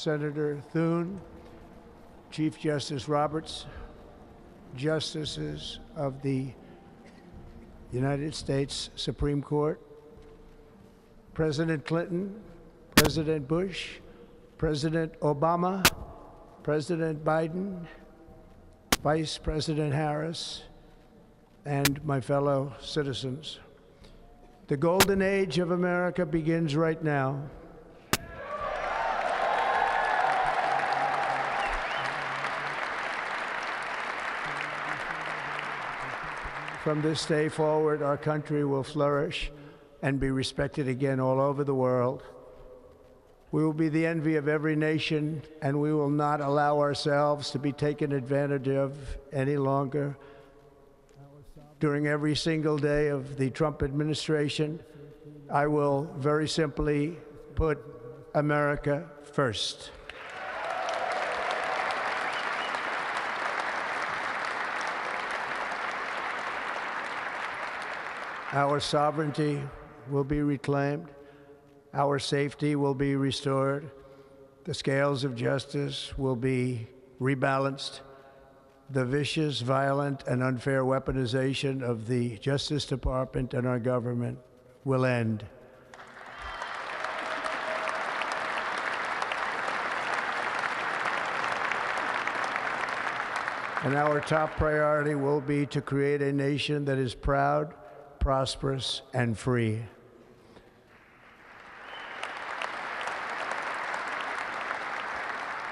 Senator Thune, Chief Justice Roberts, Justices of the United States Supreme Court, President Clinton, President Bush, President Obama, President Biden, Vice President Harris, and my fellow citizens. The golden age of America begins right now. From this day forward, our country will flourish and be respected again all over the world. We will be the envy of every nation, and we will not allow ourselves to be taken advantage of any longer. During every single day of the Trump administration, I will very simply put America first. Our sovereignty will be reclaimed. Our safety will be restored. The scales of justice will be rebalanced. The vicious, violent, and unfair weaponization of the Justice Department and our government will end. And our top priority will be to create a nation that is proud, prosperous, and free.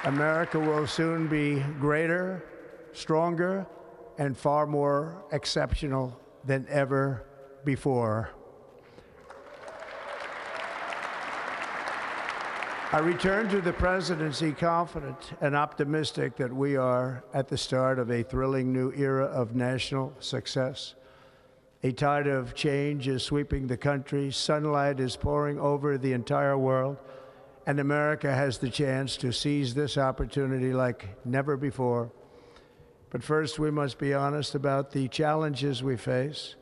America will soon be greater, stronger, and far more exceptional than ever before. I return to the presidency confident and optimistic that we are at the start of a thrilling new era of national success. A tide of change is sweeping the country, sunlight is pouring over the entire world, and America has the chance to seize this opportunity like never before. But first, we must be honest about the challenges we face.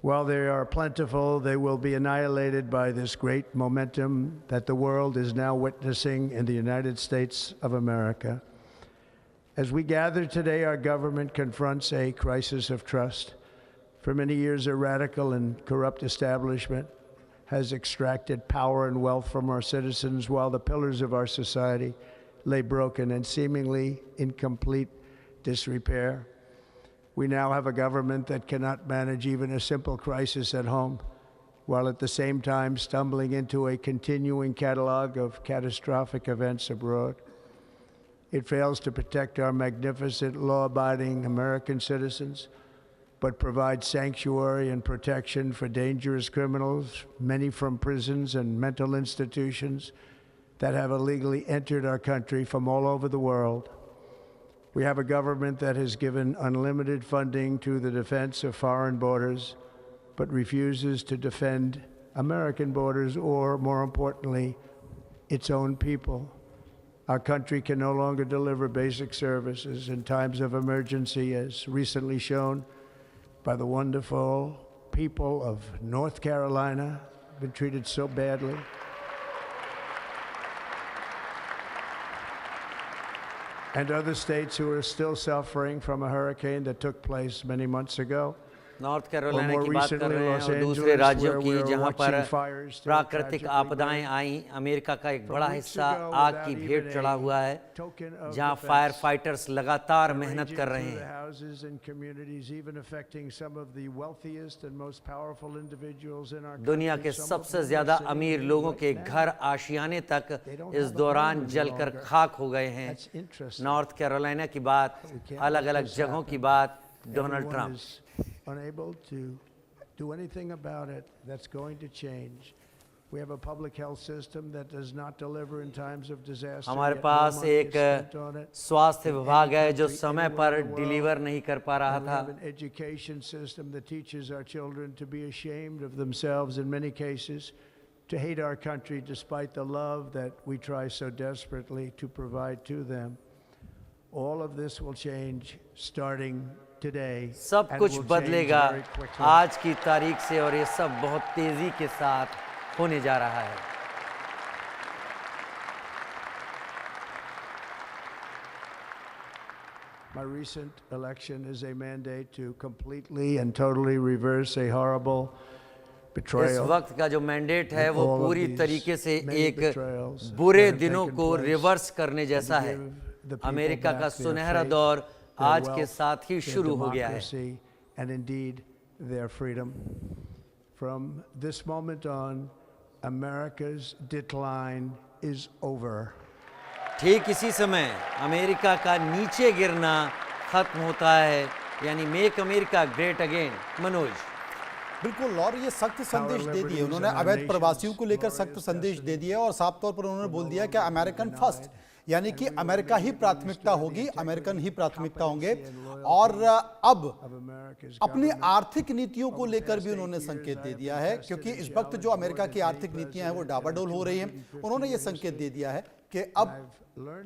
While they are plentiful, they will be annihilated by this great momentum that the world is now witnessing in the United States of America. As we gather today, our government confronts a crisis of trust. For many years, a radical and corrupt establishment has extracted power and wealth from our citizens while the pillars of our society lay broken and seemingly in complete disrepair. We now have a government that cannot manage even a simple crisis at home, while at the same time stumbling into a continuing catalog of catastrophic events abroad. It fails to protect our magnificent, law-abiding American citizens, but provides sanctuary and protection for dangerous criminals, many from prisons and mental institutions that have illegally entered our country from all over the world. We have a government that has given unlimited funding to the defense of foreign borders, but refuses to defend American borders or, more importantly, its own people. Our country can no longer deliver basic services in times of emergency, as recently shown by the wonderful people of North Carolina, been treated so badly. And other states who are still suffering from a hurricane that took place many months ago. North Carolina की बात कर रहे हैं और दूसरे राज्यों की जहां पर प्राकृतिक आपदाएं आईं। अमेरिका का एक बड़ा हिस्सा आग की भेंट चढ़ा हुआ है, जहां फायर फाइटर्स लगातार मेहनत कर रहे हैं। दुनिया के सबसे ज्यादा अमीर लोगों के घर आशियाने तक इस दौरान जलकर खाक हो गए हैं। नॉर्थ कैरोलिना की बात, अलग-अलग जगहों की बात, Donald Trump unable to do anything about it. That's going to change. We have a public health system that does not deliver in times of disaster. हमारे पास एक स्वास्थ्य विभाग है जो समय पर डिलीवर नहीं कर पा रहा था। We have an education system that teaches our children to be ashamed of themselves in many cases, to hate our country despite the love that we try so desperately to provide to them. All of this will change starting today. सब कुछ बदलेगा आज की तारीख से और ये सब बहुत तेजी के साथ होने जा रहा है। My recent election is a mandate to completely and totally reverse a horrible इस betrayal. वक्त का जो मैंडेट है वो all of पूरी these तरीके से many एक betrayals बुरे that have दिनों taken को place रिवर्स करने जैसा है। give the people America back का their सुनहरा faith, दौर their आज के wealth, साथ ही their शुरू हो गया है। democracy, and indeed their freedom. From this moment on, America's decline is over. ठीक इसी समय अमेरिका का नीचे गिरना खत्म होता है, यानी make America great again. Manoj. बिल्कुल, और ये सख्त संदेश दे दिए उन्होंने, अवैध प्रवासियों को लेकर सख्त संदेश दे दिया और साफ तौर पर उन्होंने बोल दिया कि अमेरिकन फर्स्ट, यानी कि अमेरिका ही प्राथमिकता होगी, अमेरिकन ही प्राथमिकता होंगे। और अब अपनी आर्थिक नीतियों को लेकर भी उन्होंने संकेत दे दिया है, क्योंकि इस वक्त जो अमेरिका की आर्थिक नीतियां हैं वो डाबाडोल हो रही हैं। उन्होंने ये संकेत दे दिया है कि अब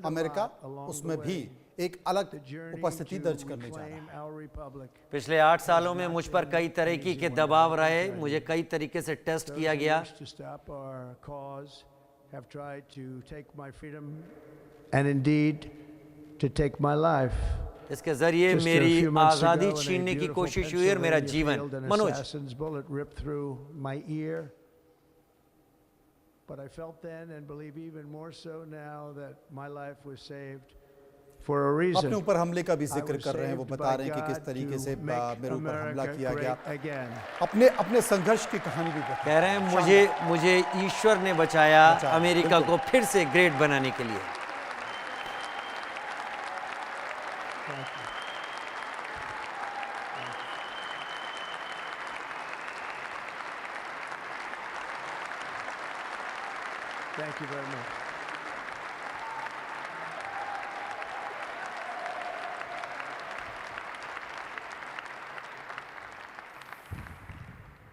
अमेरिका उसमें भी एक अलग उपस्थिति दर्ज करने जा रहा है। पिछले 8 सालों में मुझ पर कई तरीके के दबाव रहे, मुझे कई तरीके से टेस्ट किया गया। Have tried to take my freedom and indeed to take my life. इसके जरिए मेरी आजादी छीनने की कोशिश हुई और मेरा जीवन। Manoj. Assassin's bullet ripped through my ear. But I felt then and believe even more so now that my life was saved for a reason. अपने ऊपर हमले का भी जिक्र कर रहे हैं, वो बता रहे हैं कि किस तरीके से मेरे ऊपर हमला किया गया। अपने संघर्ष की कहानी भी बता कह रहे हैं मुझे ईश्वर ने बचाया अमेरिका को फिर से ग्रेट बनाने के लिए। Thank you very much.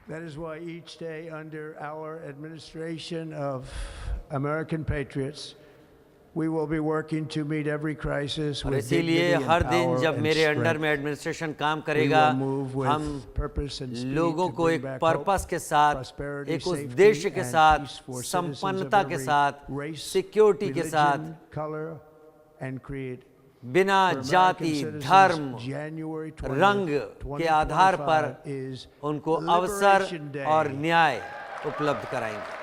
That is why each day under our administration of American patriots, we will be working to meet every crisis और with इसीलिए dignity and हर दिन power जब and मेरे अंडर strength. में administration काम We करेगा, will move with हम purpose and speed लोगों to को bring एक back पर्पस hope, के साथ, prosperity, एक safety, उद्देश्य के and साथ, peace for citizens of संपन्नता के every साथ, race, सिक्योरिटी के religion, साथ, color, and creed. बिना For जाति, American धर्म, citizens, January 20, रंग के आधार पर 2025 is उनको अवसर Liberation Day. और न्याय उपलब्ध कराएंगे।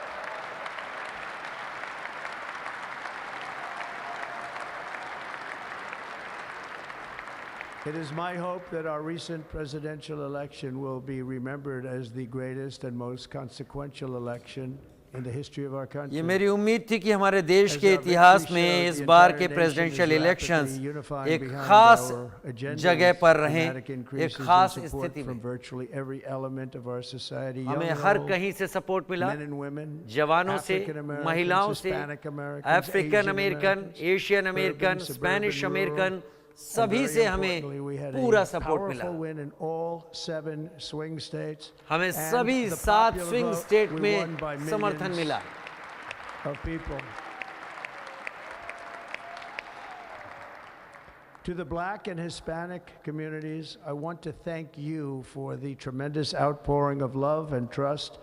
It is my hope that our recent presidential election will be remembered as the greatest and most consequential election in the history of our country. ये मेरी उम्मीद थी कि हमारे देश के इतिहास में इस बार के प्रेसिडेंशियल इलेक्शंस एक खास जगह पर रहें, एक खास स्थिति में। हमें हर कहीं से सपोर्ट मिला, जवानों से, महिलाओं से, African American, Asian American, Spanish American, सभी से हमें पूरा सपोर्ट मिला। हमें सभी 7 स्विंग स्टेट में समर्थन मिला। To the Black and Hispanic communities, I want to thank you for the tremendous outpouring of love and trust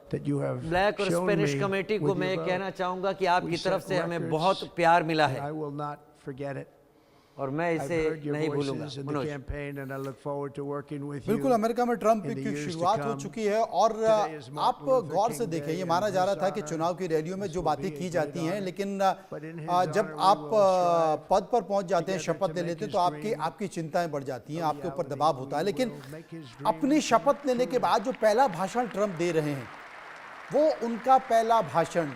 that you have black और shown स्पेनिश me कमेटी को with मैं your कहना vote. चाहूंगा कि आपकी We तरफ set से हमें records, बहुत प्यार मिला and है I will not forget it. और मैं I've इसे heard your नहीं भूलूंगा। voices in the Manoj. campaign, and I look forward to working with बिल्कुल, you. अमेरिका में ट्रंप in the की years to शुरुआत हो come. चुकी है और Today is Martin आप Luther गौर King से देखें, Day, ये and माना जा रहा था this कि honor, चुनाव की रैलियों में this जो will बातें be a की great जाती हैं, honor. लेकिन But in his जब honor, we आप will strive पद पर पहुंच जाते हैं, together शपथ to ले make लेते हैं, his तो आपकी dream आपकी चिंताएं बढ़ जाती हैं, आपके ऊपर reality. दबाव होता है। We लेकिन will make his dream अपनी शपथ लेने के बाद जो पहला भाषण ट्रंप दे रहे हैं, वो उनका पहला भाषण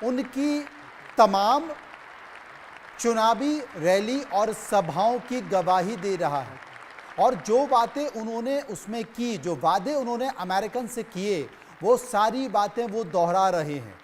उनकी तमाम चुनावी रैली और सभाओं की गवाही दे रहा है। और जो बातें उन्होंने उसमें की, जो वादे उन्होंने अमेरिकन से किए, वो सारी बातें वो दोहरा रहे हैं।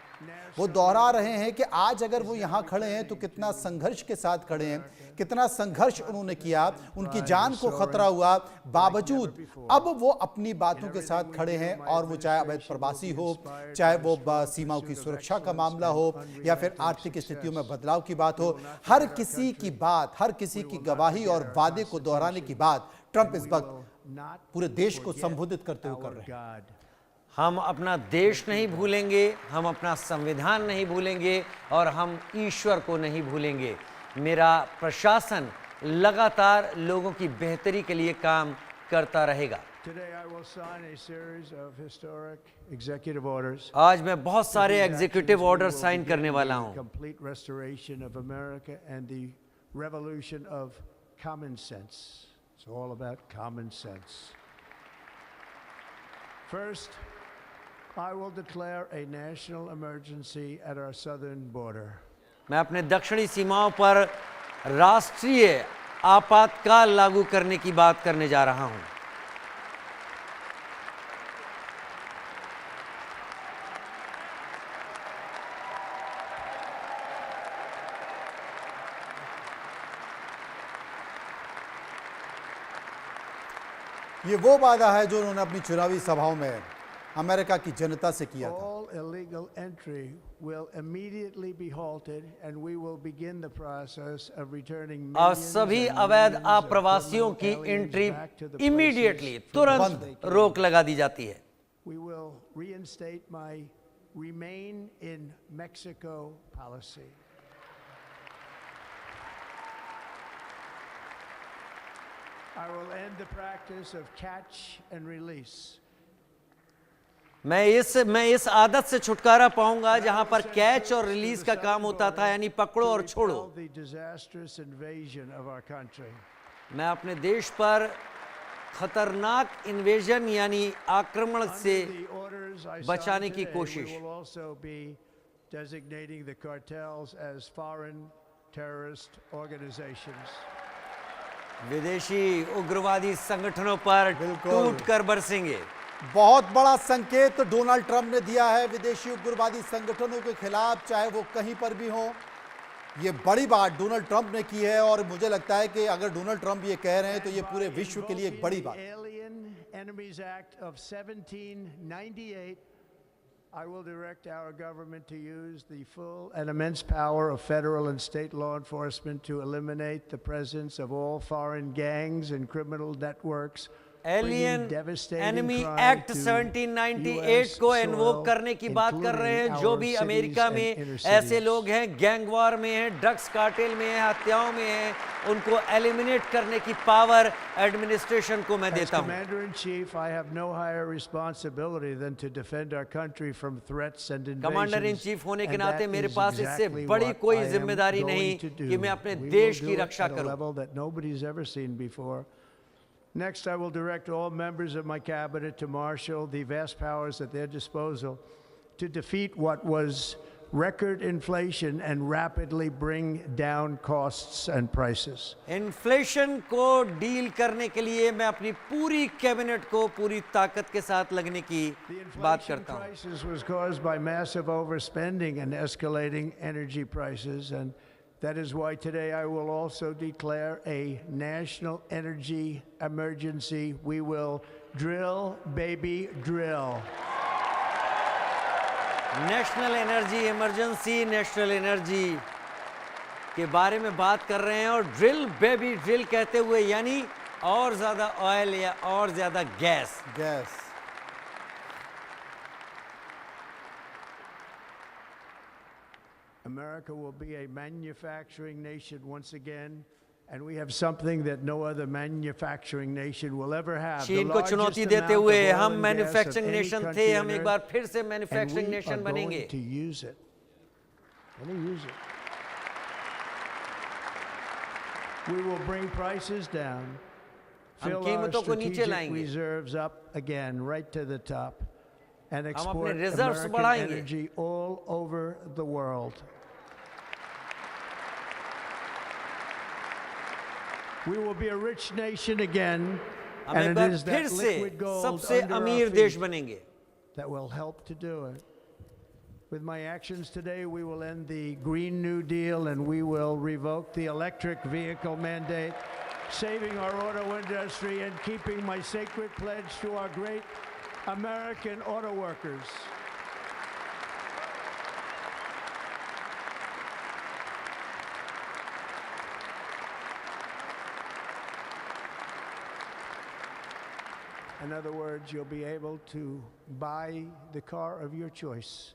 वो दोहरा रहे हैं कि आज अगर वो यहाँ खड़े हैं तो कितना संघर्ष के साथ खड़े हैं, कितना संघर्ष उन्होंने किया, उनकी जान को खतरा हुआ, बावजूद अब वो अपनी बातों के साथ खड़े हैं। और वो चाहे अवैध प्रवासी हो, चाहे वो सीमाओं की सुरक्षा का मामला हो, या फिर आर्थिक स्थितियों में बदलाव की बात हो, हर किसी की बात, हर किसी की गवाही और वादे को दोहराने की बात ट्रंप इस वक्त पूरे देश को संबोधित करते हुए कर रहे हैं। हम अपना देश नहीं भूलेंगे, हम अपना संविधान नहीं भूलेंगे और हम ईश्वर को नहीं भूलेंगे। मेरा प्रशासन लगातार लोगों की बेहतरी के लिए काम करता रहेगा। Today I will sign a series of historic executive orders. आज मैं बहुत सारे With these executive actions, we order will sign begin करने वाला the हूं। complete restoration of America and the revolution of common sense. It's all about common sense. First, I will declare a national emergency at our southern border. मैं अपने दक्षिणी सीमाओं पर राष्ट्रीय आपातकाल लागू करने की बात करने जा रहा हूं। ये वो वादा है जो उन्होंने अपनी चुनावी सभाओं में अमेरिका की जनता से किया था। All illegal entry will immediately be halted and we will begin the process of returning अब millions सभी and अवैध millions of आप्रवासियों की criminal aliens entry back to the places immediately from तुरंत which they came. रोक लगा दी जाती है। We will reinstate my remain in Mexico policy. I will end the practice of catch and release. मैं इस आदत से छुटकारा पाऊंगा जहां पर कैच और रिलीज का काम होता था, यानी पकड़ो और छोड़ो। The disastrous invasion of our country. मैं अपने देश पर खतरनाक इन्वेजन यानी आक्रमण से Under the orders I बचाने signed की today, कोशिश। we will also be designating the cartels as foreign terrorist organizations. विदेशी उग्रवादी संगठनों पर बिल्कुल। टूट कर बरसेंगे। बहुत बड़ा संकेत डोनाल्ड ट्रंप ने दिया है विदेशी उग्रवादी संगठनों के खिलाफ, चाहे वो कहीं पर भी हो। ये बड़ी बात डोनाल्ड ट्रंप ने की है और मुझे लगता है कि अगर डोनाल्ड ट्रंप ये कह रहे हैं तो ये पूरे विश्व के लिए एक बड़ी बात। Alien Enemies Act of 1798, I will direct our government to use the full and immense power of federal and state law enforcement to eliminate the presence of all foreign gangs and criminal networks. Alien enemy act 1798 को invoke करने की बात कर रहे हैं। जो भी America में ऐसे लोग हैं, गैंग वॉर में हैं, ड्रग्स कार्टेल में हैं, हत्याओं में हैं, उनको एलिमिनेट करने की पावर एडमिनिस्ट्रेशन को मैं देता हूं। Commander in Chief, I have no higher responsibility than to defend our country from threats and invasions. Commander in chief होने के And नाते that मेरे is पास इससे exactly बड़ी what कोई I am जिम्मेदारी going नहीं to do. कि मैं अपने We देश will की do it Raksha at a करूं। level that nobody's ever seen before. Next, I will direct all members of my cabinet to marshal the vast powers at their disposal to defeat what was record inflation and rapidly bring down costs and prices. Inflation को deal करने के लिए मैं अपनी पूरी cabinet को पूरी ताकत के साथ लगने की The बात inflation करता हूं। crisis was caused by massive overspending and escalating energy prices, and that is why today I will also declare a national energy emergency. We will drill, baby, drill. National energy emergency, national energy के बारे में बात कर रहे हैं और drill baby drill कहते हुए यानी और ज्यादा ऑयल या और ज्यादा gas. America will be a manufacturing nation once again, and we have something that no other manufacturing nation will ever have. चीन को चुनौती देते हुए हम मैन्युफैक्चरिंग नेशन थे, हम एक बार फिर से मैन्युफैक्चरिंग नेशन बनेंगे। to use it. We'll use it. We will bring prices down, हम fill our कीमतों को नीचे strategic लाएंगे। reserves up again, right to the top, and अपने export reserves American बढ़ाएंगे। energy all over the world. We will be a rich nation again, हम एक and it bar is फिर that से liquid gold सबसे under our अमीर देश feet बनेंगे। that will help to do it. With my actions today, we will end the Green New Deal and we will revoke the electric vehicle mandate, saving our auto industry and keeping my sacred pledge to our great American auto workers. In other words, you'll be able to buy the car of your choice.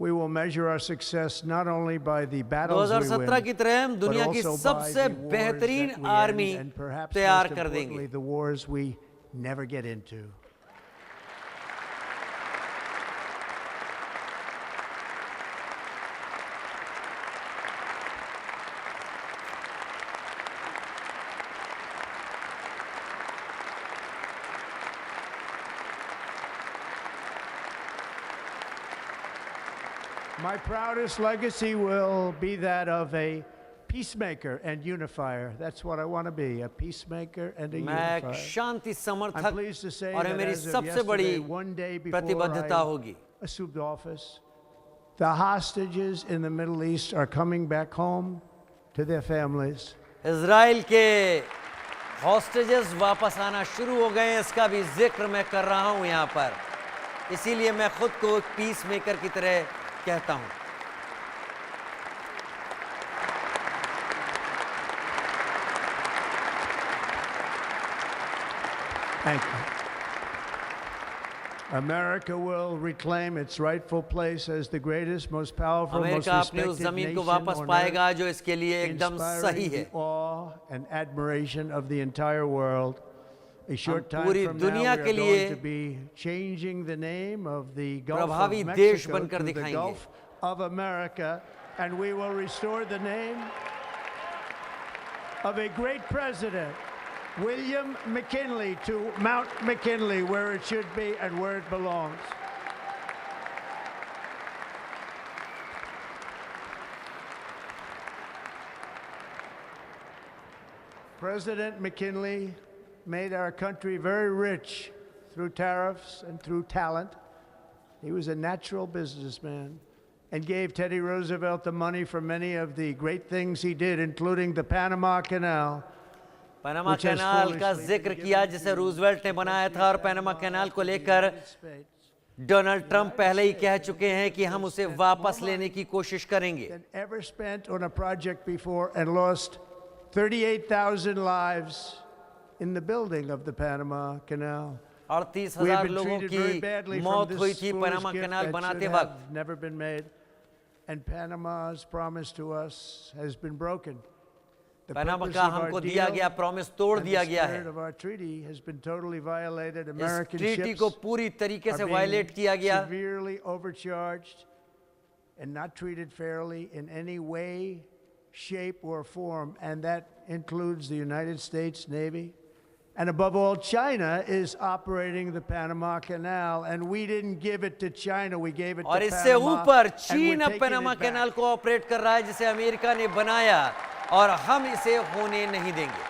We will measure our success not only by the battles we 2017 win, की तरह हम but दुनिया की also by सबसे the wars बेहतरीन that we army end, and perhaps तैयार most कर देंगे। importantly, the wars we never get into. My proudest legacy will be that of a peacemaker and unifier. That's what I want to be, a peacemaker and a मैं एक unifier. Shanti I'm समर्थक pleased to say और ये that मेरी as of सबसे बड़ी yesterday, one day before प्रतिबद्धता I होगी। assumed office, the hostages in the Middle East are coming back home to their families. Israel के हॉस्टेजेस वापस आना शुरू हो गए हैं, इसका भी जिक्र मैं कर रहा हूं यहाँ पर, इसीलिए मैं खुद को पीस मेकर की तरह कहता हूं। Thank you. America will reclaim its rightful place as the greatest, most powerful, most America अपनी उस respected जमीन nation को वापस on पाएगा earth, जो इसके लिए एकदम सही inspiring है। the awe and admiration of the entire world. A short time पूरी from now, we दुनिया are के लिए going to be changing the name of the Gulf प्रभावी of देश Mexico बनकर to the दिखाएंगे। Gulf of America, and we will restore the name of a great president, William McKinley, to Mount McKinley, where it should be and where it belongs. President McKinley made our country very rich through tariffs and through talent. He was a natural businessman and gave Teddy Roosevelt the money for many of the great things he did, including the Panama Canal. Panama canal का जिक्र किया जिसे Roosevelt ने बनाया था, और Panama canal को लेकर डोनाल्ड ट्रंप पहले ही कह चुके हैं कि हम उसे वापस लेने की कोशिश करेंगे। Than ever spent on a project before, and lost 38,000 lives in the building of the Panama Canal. 38,000 लोगों की मौत हुई थी पनामा कैनाल बनाते वक्त। Never been made, and Panama's promise to us has been broken. The Panama purpose का of our हमको deal दिया गया प्रॉमिस तोड़ and the दिया गया है। spirit of our treaty has been totally violated. इस American ट्रीटी ships को पूरी तरीके से are वायलेट being किया गया। severely overcharged and not treated fairly in any way, shape, or form, and that includes the United States Navy. And above all, China is operating the Panama Canal, and we didn't give it to China, we gave it to और इससे Panama, ऊपर and चीन we're अब taking Panama it back. Canal को operate कर रहा है जिसे अमेरिका ने बनाया, और हम इसे होने नहीं देंगे।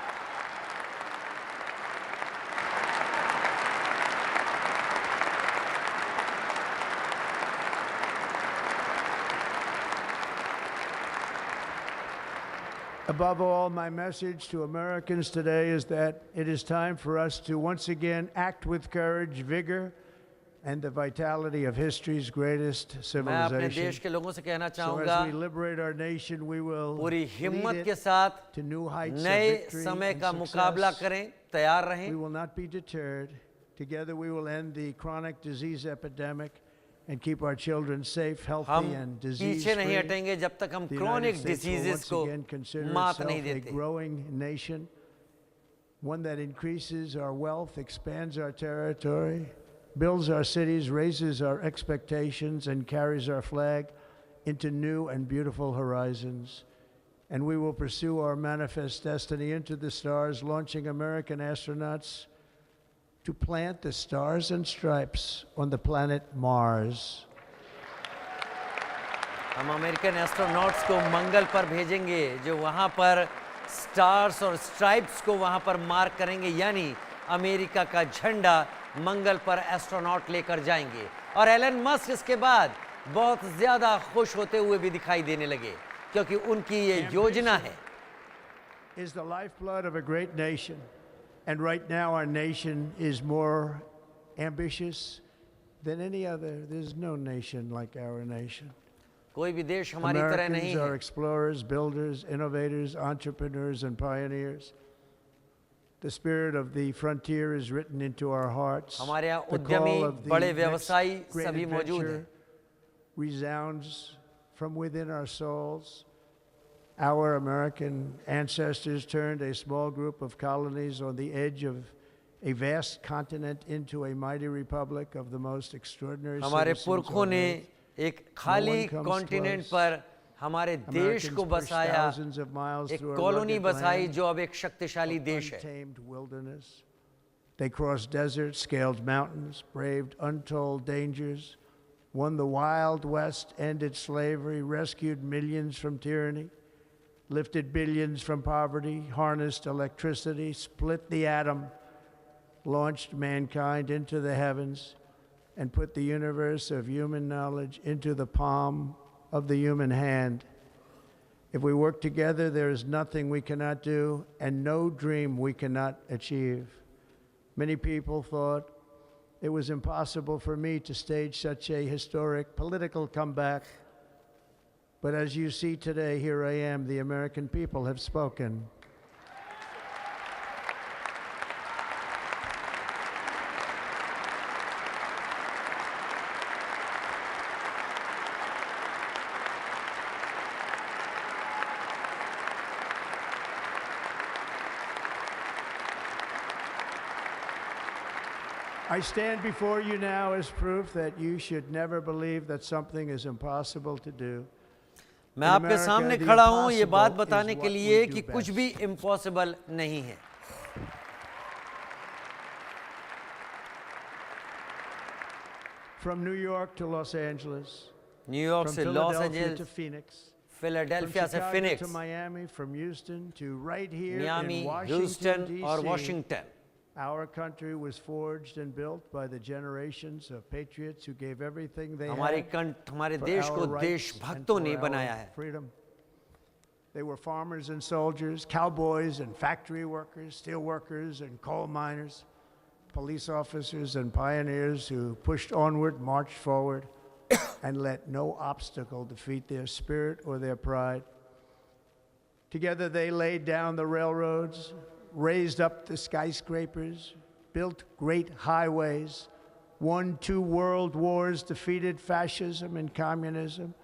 Above all, my message to Americans today is that it is time for us to once again act with courage, vigor, and the vitality of history's greatest मैं अपने civilization. देश के लोगों से कहना So चाहूंगा, as we liberate our nation, we will पूरी lead हिम्मत के it साथ to new heights of नए victory समय and का मुकाबला success. करें, तैयार We रहें। will not be deterred. Together we will end the chronic disease epidemic and keep our children safe, healthy, हम and पीछे नहीं disease-free. हटेंगे जब तक हम The United chronic States will diseases once को again consider मात itself नहीं a देते। growing nation, one that increases our wealth, expands our territory, builds our cities, raises our expectations, and carries our flag into new and beautiful horizons. And we will pursue our manifest destiny into the stars, launching American astronauts to plant the stars and stripes on the planet Mars. हम American astronauts को मंगल पर भेजेंगे, जो वहां पर stars और stripes को वहां पर मार्क करेंगे, यानी अमेरिका का झंडा मंगल पर एस्ट्रोनॉट लेकर जाएंगे। और एलन मस्क इसके बाद बहुत ज्यादा खुश होते हुए भी दिखाई देने लगे, क्योंकि उनकी ये योजना है। Is the lifeblood of a great nation, and right now our nation is more ambitious than any other. There's no nation like our nation. कोई भी देश हमारी तरह नहीं Americans are है। explorers, builders, innovators, entrepreneurs, and pioneers. The spirit of the frontier is written into our hearts. हमारे यहाँ The उद्यमी, call of the बड़े next व्यवसायी great सभी मौजूद adventure हैं। resounds from within our souls. Our American ancestors turned a small group of colonies on the edge of a vast continent into a mighty republic of the most extraordinary हमारे citizens पुरखों on ने earth. एक खाली comes continent close. पर हमारे देश Americans को pushed बसाया, thousands of miles एक through a कॉलोनी rugged बसाई land जो अब एक शक्तिशाली of देश है. untamed wilderness. They crossed deserts, scaled mountains, braved untold dangers, won the Wild West, ended slavery, rescued millions from tyranny, lifted billions from poverty, harnessed electricity, split the atom, launched mankind into the heavens, and put the universe of human knowledge into the palm of the human hand. If we work together, there is nothing we cannot do and no dream we cannot achieve. Many people thought it was impossible for me to stage such a historic political comeback. But as you see today, here I am. The American people have spoken. I stand before you now as proof that you should never believe that something is impossible to do. मैं आपके सामने खड़ा हूं ये बात बताने के लिए कि कुछ भी इम्पॉसिबल नहीं है. From New York to Los Angeles, New York from से Los Philadelphia Angeles, to Phoenix, from Philadelphia से Chicago to Phoenix, Miami, from Houston to right here Miami, in Houston Washington, और D.C. Washington. Our country was forged and built by the generations of patriots who gave everything they हमारे had हमारे for देश our को rights and देशभक्तों for ने our बनाया है. freedom. They were farmers and soldiers, cowboys and factory workers, steel workers and coal miners, police officers and pioneers who pushed onward, marched forward, and let no obstacle defeat their spirit or their pride. Together they laid down the railroads, raised up the skyscrapers, built great highways, won 2 world wars, defeated fascism and communism,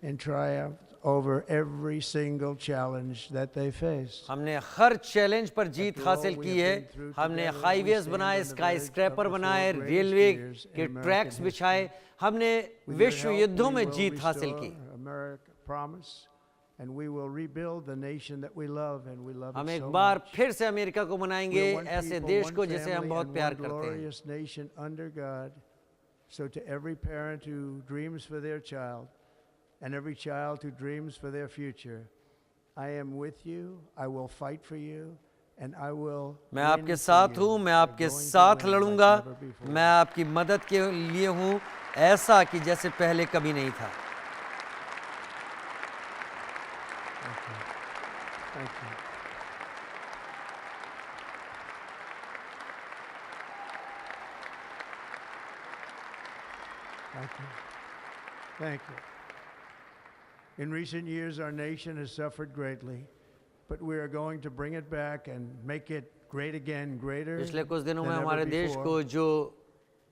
and triumphed over every single challenge that they faced. हमने हर challenge पर जीत हासिल की है. हमने highways बनाए, sky scraper बनाए, railway के tracks बिछाए. हमने विश्व युद्धों में जीत हासिल की. America promise, and we will rebuild the nation that we love, and we love हम it एक so बार much. फिर से अमेरिका को मनाएंगे, We're one ऐसे people, देश one को जिसे हम family, बहुत and प्यार one करते हैं. glorious nation under God. So to every parent who dreams for their child, and every child who dreams for their future, I am with you, I will fight for you, and I will मैं win आपके for साथ you. हूँ, मैं We're आपके going to साथ win like लड़ूंगा. never before. मैं आपकी मदद के लिए हूँ, ऐसा कि जैसे पहले कभी नहीं था. Thank you. Thank you. Thank you. In recent years, our nation has suffered greatly, but we are going to bring it back and make it great again, greater पिछले कुछ दिनों than में ever हमारे देश before. को जो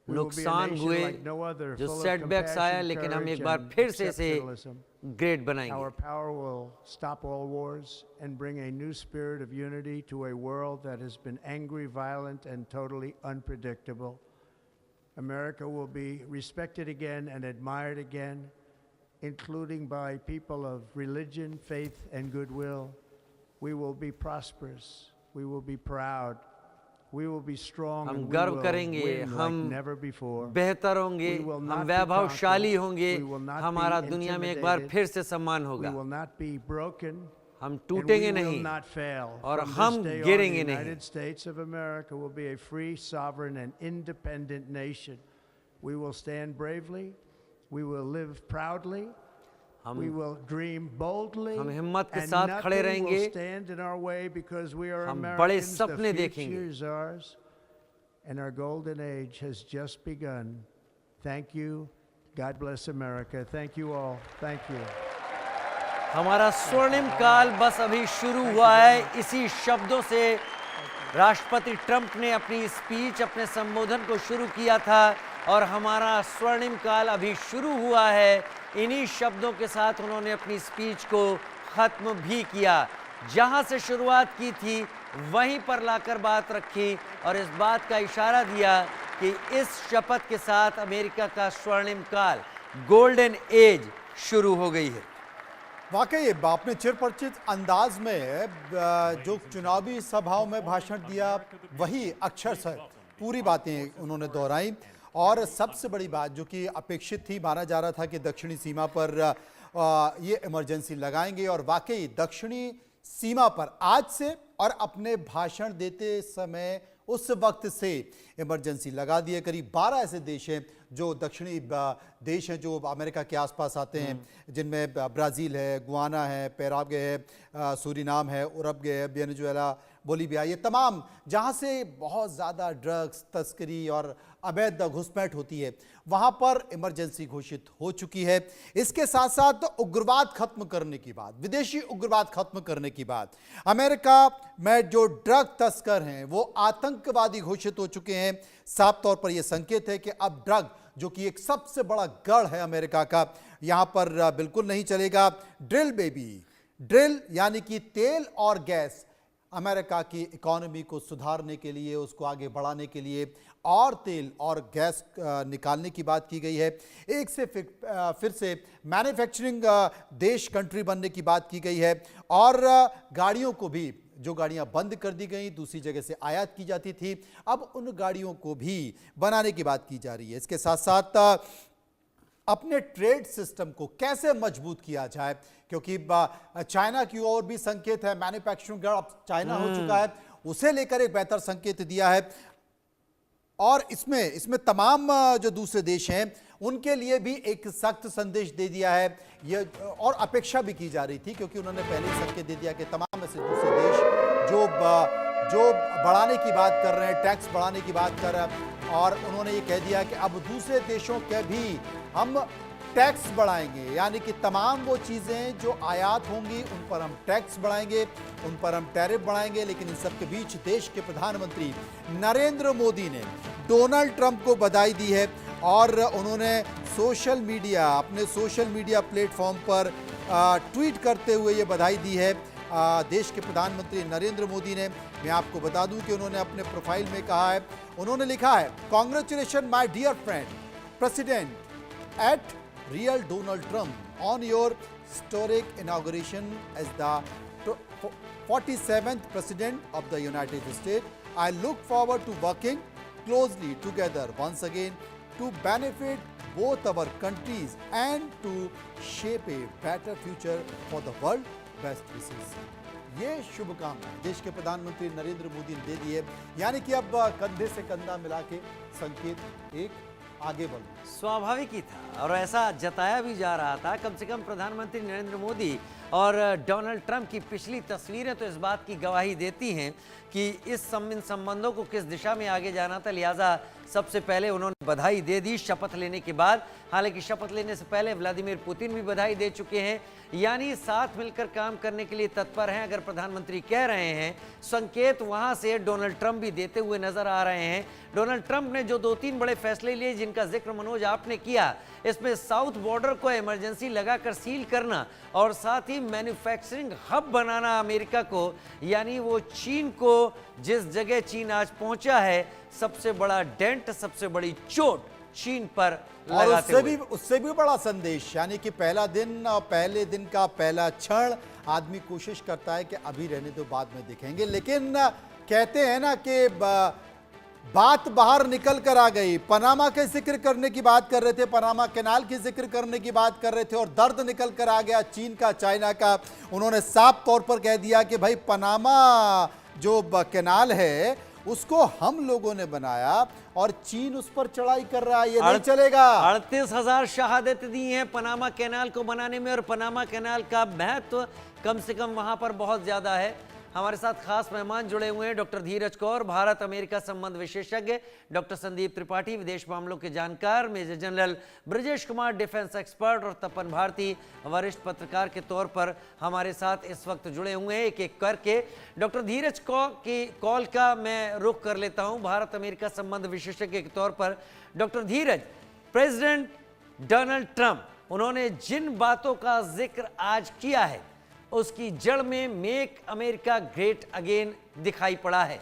We will be a नुकसान nation हुए, like no other, जो full of सेटबैक्स आया, compassion, लेकिन हम courage, एक बार and फिर से इसे exceptionalism. ग्रेट बनाएंगे. Our power will stop all wars and bring a new spirit of unity to a world that has been angry, violent, and totally unpredictable. America will be respected again and admired again, including by people of religion, faith, and goodwill. We will be prosperous. We will be proud. We will be strong. हम And we गर्व will करेंगे, win हम like never before. बेहतर होंगे, We will हम not be वैभवशाली conquered. होंगे, We will not be हमारा दुनिया में एक बार intimidated. फिर से सम्मान We होगा. will not be broken. हम And टूटेंगे we will नहीं not fail. और From हम this day on, गिरेंगे the नहीं. United States of America will be a free, sovereign, and independent nation. We will stand bravely. We will live proudly. We will dream boldly. हम हिम्मत के And साथ खड़े nothing will रहेंगे. stand in our way because we are हम बड़े Americans. The सपने future देखेंगे. is ours. And our golden age has just begun. Thank you. God bless America. Thank you all. Thank you. हमारा स्वर्णिम काल बस अभी शुरू हुआ है. इसी शब्दों से राष्ट्रपति ट्रंप ने अपनी स्पीच, अपने संबोधन को शुरू किया था. और हमारा स्वर्णिम काल अभी शुरू हुआ है। इन्हीं शब्दों के साथ उन्होंने अपनी स्पीच को ख़त्म भी किया। जहां से शुरुआत की थी वहीं पर लाकर बात रखी और इस बात का इशारा दिया कि इस शपथ के साथ अमेरिका का स्वर्णिम काल, गोल्डन एज शुरू हो गई है। वाकई आपने चिरपरिचित अंदाज में जो चुनावी सभाओं में भाषण दिया वही अक्षर से पूरी बातें उन्होंने दोहराई। और सबसे बड़ी बात जो कि अपेक्षित थी, माना जा रहा था कि दक्षिणी सीमा पर ये इमरजेंसी लगाएंगे और वाकई दक्षिणी सीमा पर आज से और अपने भाषण देते समय उस वक्त से इमरजेंसी लगा दी है। करीब 12 ऐसे देश हैं जो दक्षिणी देश हैं जो अमेरिका के आसपास आते हैं, जिनमें ब्राज़ील है, गुआना है, पैराग्वे है, सूरीनाम है, उरुग्वे है, वेनेजुएला, बोलीविया, ये तमाम जहां से बहुत ज़्यादा ड्रग्स तस्करी और अवैध घुसपैठ होती है, वहां पर इमरजेंसी घोषित हो चुकी है। इसके साथ साथ उग्रवाद खत्म करने की बात, विदेशी उग्रवाद खत्म करने की बात, अमेरिका में जो ड्रग तस्कर हैं वो आतंकवादी घोषित हो चुके हैं। साफ तौर पर यह संकेत है कि अब ड्रग जो कि एक सबसे बड़ा गढ़ है अमेरिका का, यहां पर बिल्कुल नहीं चलेगा। ड्रिल बेबी, ड्रिल यानी कि तेल और गैस, अमेरिका की इकोनॉमी को सुधारने के लिए, उसको आगे बढ़ाने के लिए और तेल और गैस निकालने की बात की गई है। एक से फिर से मैन्युफैक्चरिंग देश, कंट्री बनने की बात की गई है और गाड़ियों को भी, जो गाड़ियां बंद कर दी गई, दूसरी जगह से आयात की जाती थी, अब उन गाड़ियों को भी बनाने की बात की जा रही है। इसके साथ साथ अपने ट्रेड सिस्टम को कैसे मजबूत किया जाए, क्योंकि चाइना की ओर भी संकेत है, मैन्युफैक्चरिंग गढ़ अब चाइना हो चुका है, उसे लेकर एक बेहतर संकेत दिया है। और इसमें तमाम जो दूसरे देश हैं उनके लिए भी एक सख्त संदेश दे दिया है। ये और अपेक्षा भी की जा रही थी, क्योंकि उन्होंने पहले ही संकेत दे दिया कि तमाम ऐसे दूसरे देश जो बढ़ाने की बात कर रहे हैं, टैक्स बढ़ाने की बात कर रहे हैं, और उन्होंने ये कह दिया कि अब दूसरे देशों के भी हम टैक्स बढ़ाएंगे, यानी कि तमाम वो चीज़ें जो आयात होंगी उन पर हम टैक्स बढ़ाएंगे, उन पर हम टैरिफ बढ़ाएंगे। लेकिन इन सब के बीच देश के प्रधानमंत्री नरेंद्र मोदी ने डोनाल्ड ट्रंप को बधाई दी है और उन्होंने अपने सोशल मीडिया प्लेटफॉर्म पर ट्वीट करते हुए ये बधाई दी है देश के प्रधानमंत्री नरेंद्र मोदी ने। मैं आपको बता दूं कि उन्होंने अपने प्रोफाइल में कहा है, उन्होंने लिखा है, congratulation my dear friend president at real Donald Trump on your historic inauguration as the 47th President of the United States. I look forward to working closely together once again to benefit both our countries and to shape a better future for the world. Best wishes. ये शुभकामनाएं देश के प्रधानमंत्री नरेंद्र मोदी ने दे दी है, यानी कि अब कंधे से कंधा मिला के संकेत एक आगे बढ़ना स्वाभाविक ही था और ऐसा जताया भी जा रहा था। कम से कम प्रधानमंत्री नरेंद्र मोदी और डोनाल्ड ट्रंप की पिछली तस्वीरें तो इस बात की गवाही देती हैं कि इस संबंधों को किस दिशा में आगे जाना था। लिहाजा सबसे पहले उन्होंने बधाई दे दी शपथ लेने के बाद। हालांकि शपथ लेने से पहले व्लादिमीर पुतिन भी बधाई दे चुके हैं, यानी साथ मिलकर काम करने के लिए तत्पर हैं। अगर प्रधानमंत्री कह रहे हैं, संकेत वहां से डोनाल्ड ट्रंप भी देते हुए नजर आ रहे हैं। डोनाल्ड ट्रंप ने जो 2-3 बड़े फैसले लिए, जिनका जिक्र मनोज आपने किया, इसमें साउथ बॉर्डर को इमरजेंसी लगाकर सील करना और साथ ही मैन्युफैक्चरिंग हब बनाना अमेरिका को, यानी वो चीन को, जिस जगह चीन आज पहुंचा है, सबसे बड़ा डेंट, सबसे बड़ी चोट चीन पर लगाते हुए। उससे भी बड़ा संदेश, यानी कि पहले दिन का पहला क्षण आदमी कोशिश करता है कि अभी रहने दो, बाद में दिखेंगे, लेकिन कहते हैं ना कि बात बाहर निकल कर आ गई। पनामा के जिक्र करने की बात कर रहे थे, पनामा कैनाल की जिक्र करने की बात कर रहे थे और दर्द निकल कर आ गया चीन का, चाइना का। उन्होंने साफ तौर पर कह दिया कि भाई पनामा जो कैनाल है उसको हम लोगों ने बनाया और चीन उस पर चढ़ाई कर रहा है, ये नहीं चलेगा। 38,000 शहादत दी हैं पनामा कैनाल को बनाने में और पनामा कैनाल का महत्व कम से कम वहां पर बहुत ज्यादा है। हमारे साथ खास मेहमान जुड़े हुए हैं डॉक्टर धीरज कौर, भारत अमेरिका संबंध विशेषज्ञ, डॉक्टर संदीप त्रिपाठी, विदेश मामलों के जानकार, major general Brajesh Kumar, defence expert, और तपन भारती, वरिष्ठ पत्रकार के तौर पर हमारे साथ इस वक्त जुड़े हुए हैं। एक एक करके डॉक्टर धीरज कौर की कॉल का मैं रुख कर लेता हूं। भारत अमेरिका संबंध विशेषज्ञ के तौर पर डॉक्टर धीरज, प्रेसिडेंट डोनाल्ड ट्रंप, उन्होंने जिन बातों का जिक्र आज किया है उसकी जड़ में मेक अमेरिका ग्रेट अगेन दिखाई पड़ा है।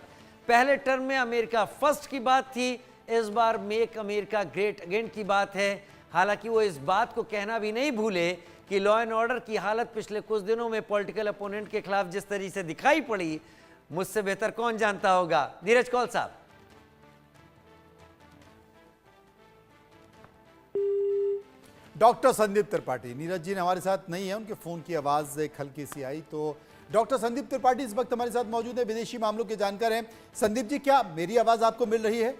पहले टर्म में अमेरिका फर्स्ट की बात थी, इस बार मेक अमेरिका ग्रेट अगेन की बात है। हालांकि वो इस बात को कहना भी नहीं भूले कि लॉ एंड ऑर्डर की हालत पिछले कुछ दिनों में पॉलिटिकल अपोनेंट के खिलाफ जिस तरीके से दिखाई पड़ी, मुझसे बेहतर कौन जानता होगा। धीरज कौल साहब। डॉक्टर संदीप त्रिपाठी, नीरज जी ने हमारे साथ नहीं है, उनके फोन की आवाज एक हल्की सी आई। तो डॉक्टर संदीप त्रिपाठी इस वक्त हमारे साथ मौजूद है, विदेशी मामलों के जानकार हैं। संदीप जी, क्या मेरी आवाज आपको मिल रही है?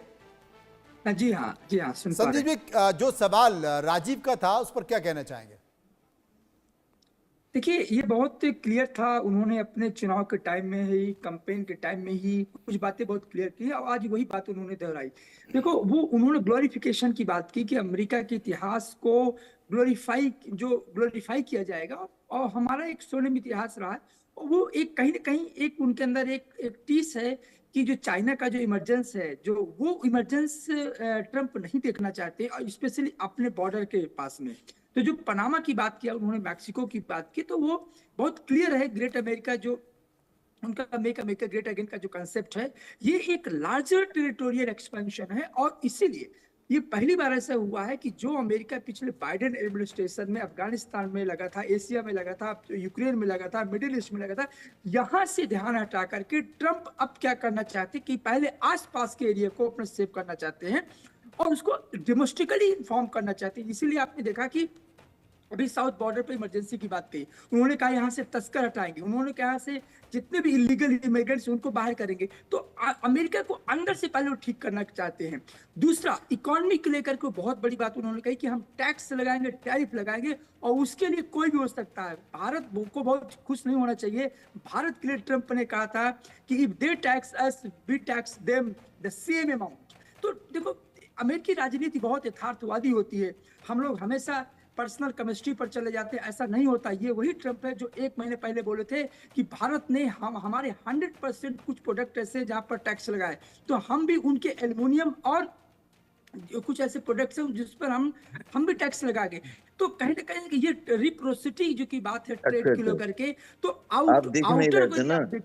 जी हाँ, जी हाँ, सुन पा संदीप जी, जो सवाल राजीव का था उस पर क्या कहना चाहेंगे? देखिए, ये बहुत क्लियर था। उन्होंने अपने चुनाव के टाइम में ही, कैंपेन के टाइम में ही कुछ बातें बहुत क्लियर की और आज वही बात उन्होंने दोहराई। देखो, वो उन्होंने ग्लोरिफिकेशन की बात की कि अमेरिका के इतिहास को ग्लोरीफाई किया जाएगा और हमारा एक स्वर्णिम इतिहास रहा है। और वो एक कहीं ना कहीं एक उनके अंदर एक टीस है कि जो चाइना का जो इमरजेंस है, जो वो इमरजेंस ट्रंप नहीं देखना चाहते, और स्पेशली अपने बॉर्डर के पास में। तो जो पनामा की बात किया उन्होंने, मैक्सिको की बात की, तो वो बहुत क्लियर है। ग्रेट अमेरिका जो उनका मेक अमेरिका ग्रेट अगेन का जो कंसेप्ट है, ये एक लार्जर टेरिटोरियल एक्सपेंशन है। और इसीलिए ये पहली बार ऐसा हुआ है कि जो अमेरिका पिछले बाइडेन एडमिनिस्ट्रेशन में अफगानिस्तान में लगा था, एशिया में लगा था, यूक्रेन में लगा था, मिडिल ईस्ट में लगा था, यहां से ध्यान हटा करके ट्रंप अब क्या करना चाहते कि पहले आसपास के एरिया को अपना सेव करना चाहते हैं और उसको डोमेस्टिकली इन्फॉर्म करना चाहते हैं। इसीलिए आपने देखा कि अभी साउथ बॉर्डर पे इमरजेंसी की बात कही, उन्होंने कहा यहाँ से तस्कर हटाएंगे, उन्होंने कहा से जितने भी इलीगल इमिग्रेंट्स उनको बाहर करेंगे। तो अमेरिका को अंदर से पहले वो ठीक करना चाहते हैं। दूसरा, इकोनॉमी को लेकर के बहुत बड़ी बात उन्होंने कही कि हम टैक्स लगाएंगे, टैरिफ लगाएंगे, और उसके लिए कोई भी हो सकता है। भारत को बहुत खुश नहीं होना चाहिए। भारत के लिए ट्रंप ने कहा था कि if they tax us we tax them the same amount. तो देखो, अमेरिकी राजनीति बहुत यथार्थवादी होती है। हम लोग हमेशा पर्सनल केमिस्ट्री पर चले जाते हैं, ऐसा नहीं होता। ये वही ट्रंप है जो एक महीने पहले बोले थे कि भारत ने हमारे 100% कुछ प्रोडक्ट ऐसे जहां पर टैक्स लगाए, तो हम भी उनके एल्युमिनियम और कुछ ऐसे प्रोडक्ट्स हैं जिस पर हम भी टैक्स लगाएंगे। तो कहीं ना कहीं ये रिप्रोसिटी जो की बात है ट्रेड की लेकर के, तो आउटर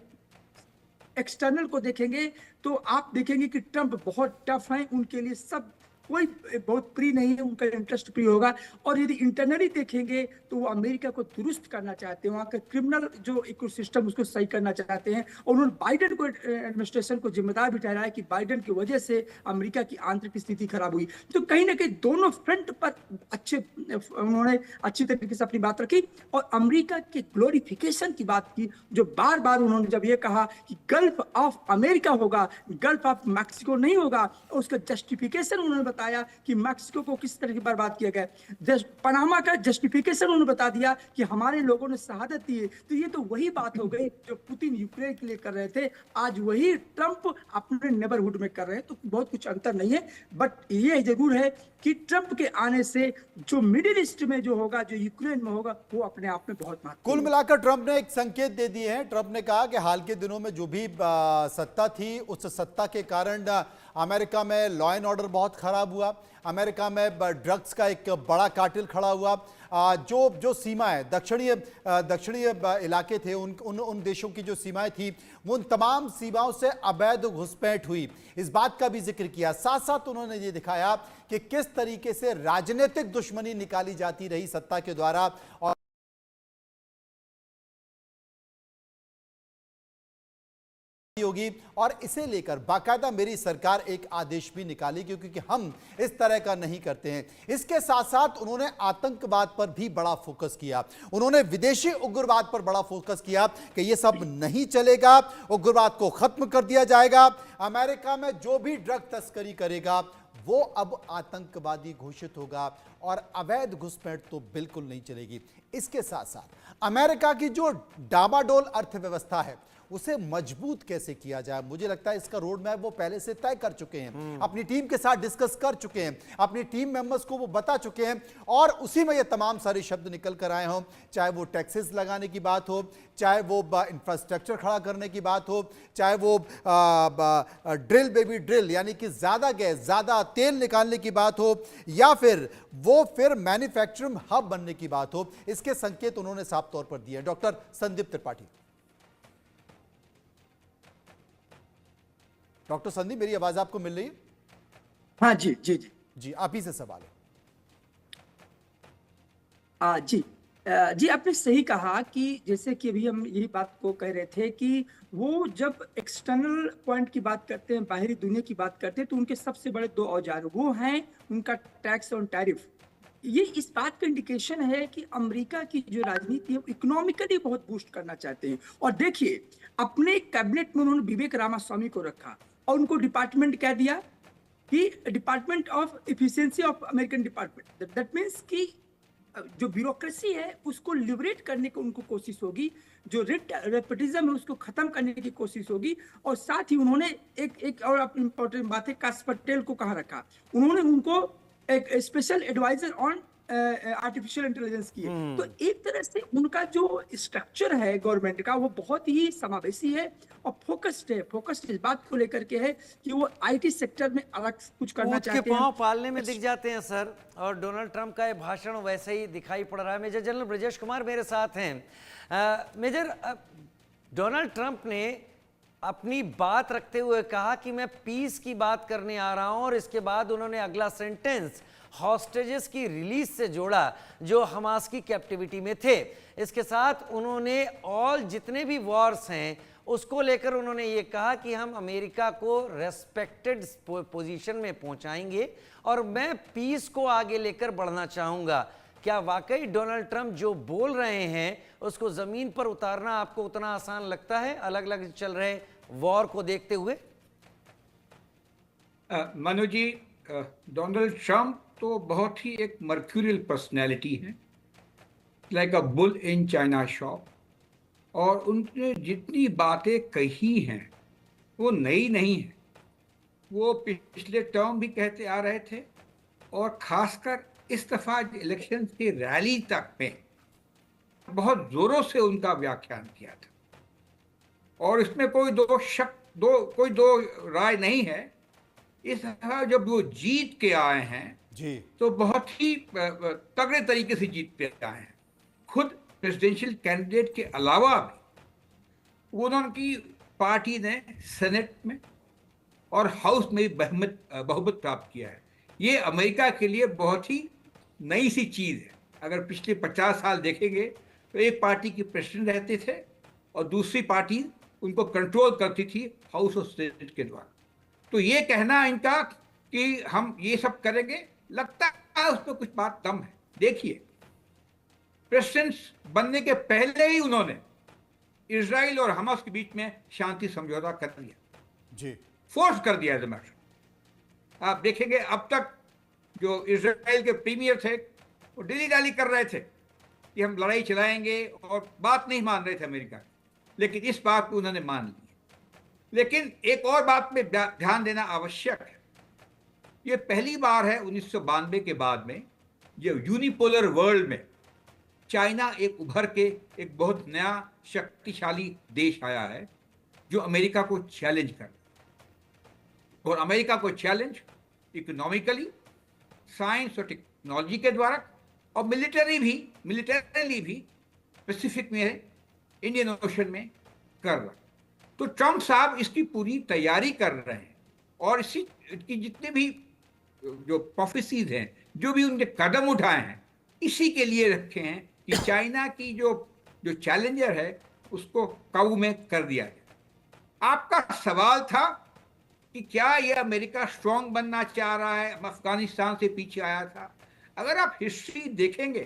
एक्सटर्नल को देखेंगे तो आप देखेंगे कि ट्रंप बहुत टफ है, उनके लिए सब कोई बहुत प्री नहीं है, उनका इंटरेस्ट प्री होगा। और यदि इंटरनली देखेंगे तो वो अमेरिका को दुरुस्त करना चाहते हैं, वहाँ का क्रिमिनल जो इकोसिस्टम उसको सही करना चाहते हैं। और उन्होंने बाइडेन को एडमिनिस्ट्रेशन को जिम्मेदार भी ठहराया कि बाइडेन की वजह से अमेरिका की आंतरिक स्थिति खराब हुई। तो कहीं ना कहीं दोनों फ्रंट पर उन्होंने अच्छी तरीके से अपनी बात रखी और अमेरिका के ग्लोरिफिकेशन की बात की, जो बार बार उन्होंने जब ये कहा कि गल्फ ऑफ अमेरिका होगा, गल्फ ऑफ मैक्सिको नहीं होगा, उसका जस्टिफिकेशन उन्होंने बताया कि मैक्सिको को किस तरह की बर्बाद किया गया। पनामा का जस्टिफिकेशन उन्होंने बता दिया कि हमारे लोगों ने शहादत दी है। तो ये तो वही बात हो गई जो पुतिन यूक्रेन के लिए कर रहे थे, आज वही ट्रंप अपने नेबरहुड में कर रहे हैं। तो बहुत कुछ अंतर नहीं है, बट ये जरूर है कि ट्रंप के आने से जो मिडिल ईस्ट में जो होगा, जो यूक्रेन में होगा, वो अपने आप में बहुत महत्वपूर्ण। कुल मिलाकर ट्रंप ने एक संकेत दे दिए हैं। ट्रंप ने कहा कि हाल के दिनों में जो भी सत्ता थी, उस सत्ता के कारण अमेरिका में लॉ एंड ऑर्डर बहुत खराब हुआ, अमेरिका में ड्रग्स का एक बड़ा कार्टेल खड़ा हुआ, जो सीमाएं दक्षिणी इलाके थे, उन देशों की जो सीमाएं थी, वो उन तमाम सीमाओं से अवैध घुसपैठ हुई, इस बात का भी जिक्र किया। साथ साथ उन्होंने ये दिखाया कि किस तरीके से राजनीतिक दुश्मनी निकाली जाती रही सत्ता के द्वारा और होगी, और इसे लेकर बाकायदा मेरी सरकार एक आदेश भी निकाली क्योंकि हम इस तरह का नहीं करते हैं। इसके साथ साथ उन्होंने आतंकवाद पर भी बड़ा फोकस किया, उन्होंने विदेशी उग्रवाद पर बड़ा फोकस किया कि यह सब नहीं चलेगा, उग्रवाद को खत्म कर दिया जाएगा, अमेरिका में जो भी ड्रग तस्करी करेगा वो अब आतंकवादी घोषित होगा और अवैध घुसपैठ तो बिल्कुल नहीं चलेगी। इसके साथ साथ अमेरिका की जो डामाडोल अर्थव्यवस्था है उसे मजबूत कैसे किया जाए। मुझे लगता है इसका रोड मैप वो पहले से तय कर चुके हैं, अपनी टीम के साथ डिस्कस कर चुके हैं, अपनी टीम मेंबर्स को वो बता चुके हैं और उसी में ये तमाम सारे शब्द निकल कर आए हों, चाहे वो टैक्सेस लगाने की बात हो, चाहे वो इंफ्रास्ट्रक्चर खड़ा करने की बात हो, चाहे वो ड्रिल बेबी ड्रिल यानी कि ज्यादा गैस ज्यादा तेल निकालने की बात हो, या फिर मैन्युफैक्चरिंग हब बनने की बात हो। इसके संकेत उन्होंने साफ तौर पर दिए। डॉक्टर संदीप त्रिपाठी। डॉक्टर संदीप, मेरी आवाज आपको मिल रही है? हाँ जी जी जी जी, आप ही से सवाल है। जी जी, आपने सही कहा कि जैसे कि अभी हम यही बात को कह रहे थे कि वो जब एक्सटर्नल पॉइंट की बात करते हैं, बाहरी दुनिया की बात करते हैं, तो उनके सबसे बड़े दो औजार वो हैं उनका टैक्स और टैरिफ। ये इस बात का इंडिकेशन है कि अमेरिका की जो राजनीति है इकोनॉमिकली बहुत बूस्ट करना चाहते हैं। और देखिए, अपने कैबिनेट में उन्होंने विवेक रामास्वामी को रखा और उनको डिपार्टमेंट क्या दिया कि department of efficiency of American department. That means कि जो ब्यूरोक्रेसी है उसको लिबरेट करने की उनको कोशिश होगी, जो रेपिटिज्म है उसको खत्म करने की कोशिश होगी। और साथ ही उन्होंने एक और इम्पोर्टेंट बात है, काश पटेल को कहाँ रखा, उन्होंने उनको एक special adviser on artificial intelligence की है। तो एक तरह से उनका जो स्ट्रक्चर है गवर्नमेंट का वो बहुत ही समावेशी है और फोकस्ड है। फोकस्ड इस बात को लेकर के है कि वो आईटी सेक्टर में अलग कुछ करना चाहते हैं। पांव पालने में दिख जाते हैं सर। और डोनाल्ड ट्रंप का ये भाषण वैसे ही दिखाई पड़ रहा है। मेजर जनरल ब्रजेश कुमार मेरे साथ हैं। मेजर, डोनाल्ड ट्रंप ने अपनी बात रखते हुए कहा कि मैं पीस की बात करने आ रहा हूं, और इसके बाद उन्होंने अगला सेंटेंस हॉस्टेजेस की रिलीज से जोड़ा जो हमास की कैप्टिविटी में थे। इसके साथ उन्होंने ऑल जितने भी वॉर्स हैं उसको लेकर उन्होंने ये कहा कि हम अमेरिका को रेस्पेक्टेड पोजीशन में पहुंचाएंगे और मैं पीस को आगे लेकर बढ़ना चाहूंगा। क्या वाकई डोनाल्ड ट्रंप जो बोल रहे हैं उसको जमीन पर उतारना आपको उतना आसान लगता है अलग अलग चल रहे वॉर को देखते हुए? मनु जी, डोनाल्ड ट्रंप तो बहुत ही एक मर्क्यूरियल पर्सनैलिटी है, like a bull in China shop. और उनने जितनी बातें कही हैं वो नई नहीं है, वो पिछले टर्म भी कहते आ रहे थे, और खासकर इस दफा इलेक्शन की रैली तक में बहुत जोरों से उनका व्याख्यान किया था। और इसमें कोई दो राय नहीं है। इस दफा जब वो जीत के आए हैं जी, तो बहुत ही तगड़े तरीके से जीत पे आए हैं। खुद प्रेसिडेंशियल कैंडिडेट के अलावा भी उनकी पार्टी ने सेनेट में और हाउस में भी बहुमत प्राप्त किया है। ये अमेरिका के लिए बहुत ही नई सी चीज़ है। अगर पिछले 50 साल देखेंगे तो एक पार्टी के प्रेसिडेंट रहते थे और दूसरी पार्टी उनको कंट्रोल करती थी हाउस और सेनेट के द्वारा। तो ये कहना इनका कि हम ये सब करेंगे, लगता है उसमें कुछ बात दम है। देखिए, प्रेसिडेंट बनने के पहले ही उन्होंने इजराइल और हमास के बीच में शांति समझौता कर दिया जी, फोर्स कर दिया। आप देखेंगे अब तक जो इजराइल के प्रीमियर थे वो डिली डाली कर रहे थे कि हम लड़ाई चलाएंगे, और बात नहीं मान रहे थे अमेरिका, लेकिन इस बात को उन्होंने मान ली। लेकिन एक और बात में ध्यान देना आवश्यक है। ये पहली बार है 1992 के बाद में जो यूनिपोलर वर्ल्ड में चाइना एक उभर के एक बहुत नया शक्तिशाली देश आया है जो अमेरिका को चैलेंज कर, और अमेरिका को चैलेंज इकोनॉमिकली, साइंस और टेक्नोलॉजी के द्वारा, और मिलिटरीली भी पैसिफिक में, इंडियन ओशन में कर रहा। तो ट्रंप साहब इसकी पूरी तैयारी कर रहे हैं, और इसकी जितने भी जो प्रोफेसीज हैं, जो भी उनके कदम उठाए हैं, इसी के लिए रखे हैं कि चाइना की जो चैलेंजर है उसको काबू में कर दिया जाए। आपका सवाल था कि क्या ये अमेरिका स्ट्रांग बनना चाह रहा है, अफगानिस्तान से पीछे आया था। अगर आप हिस्ट्री देखेंगे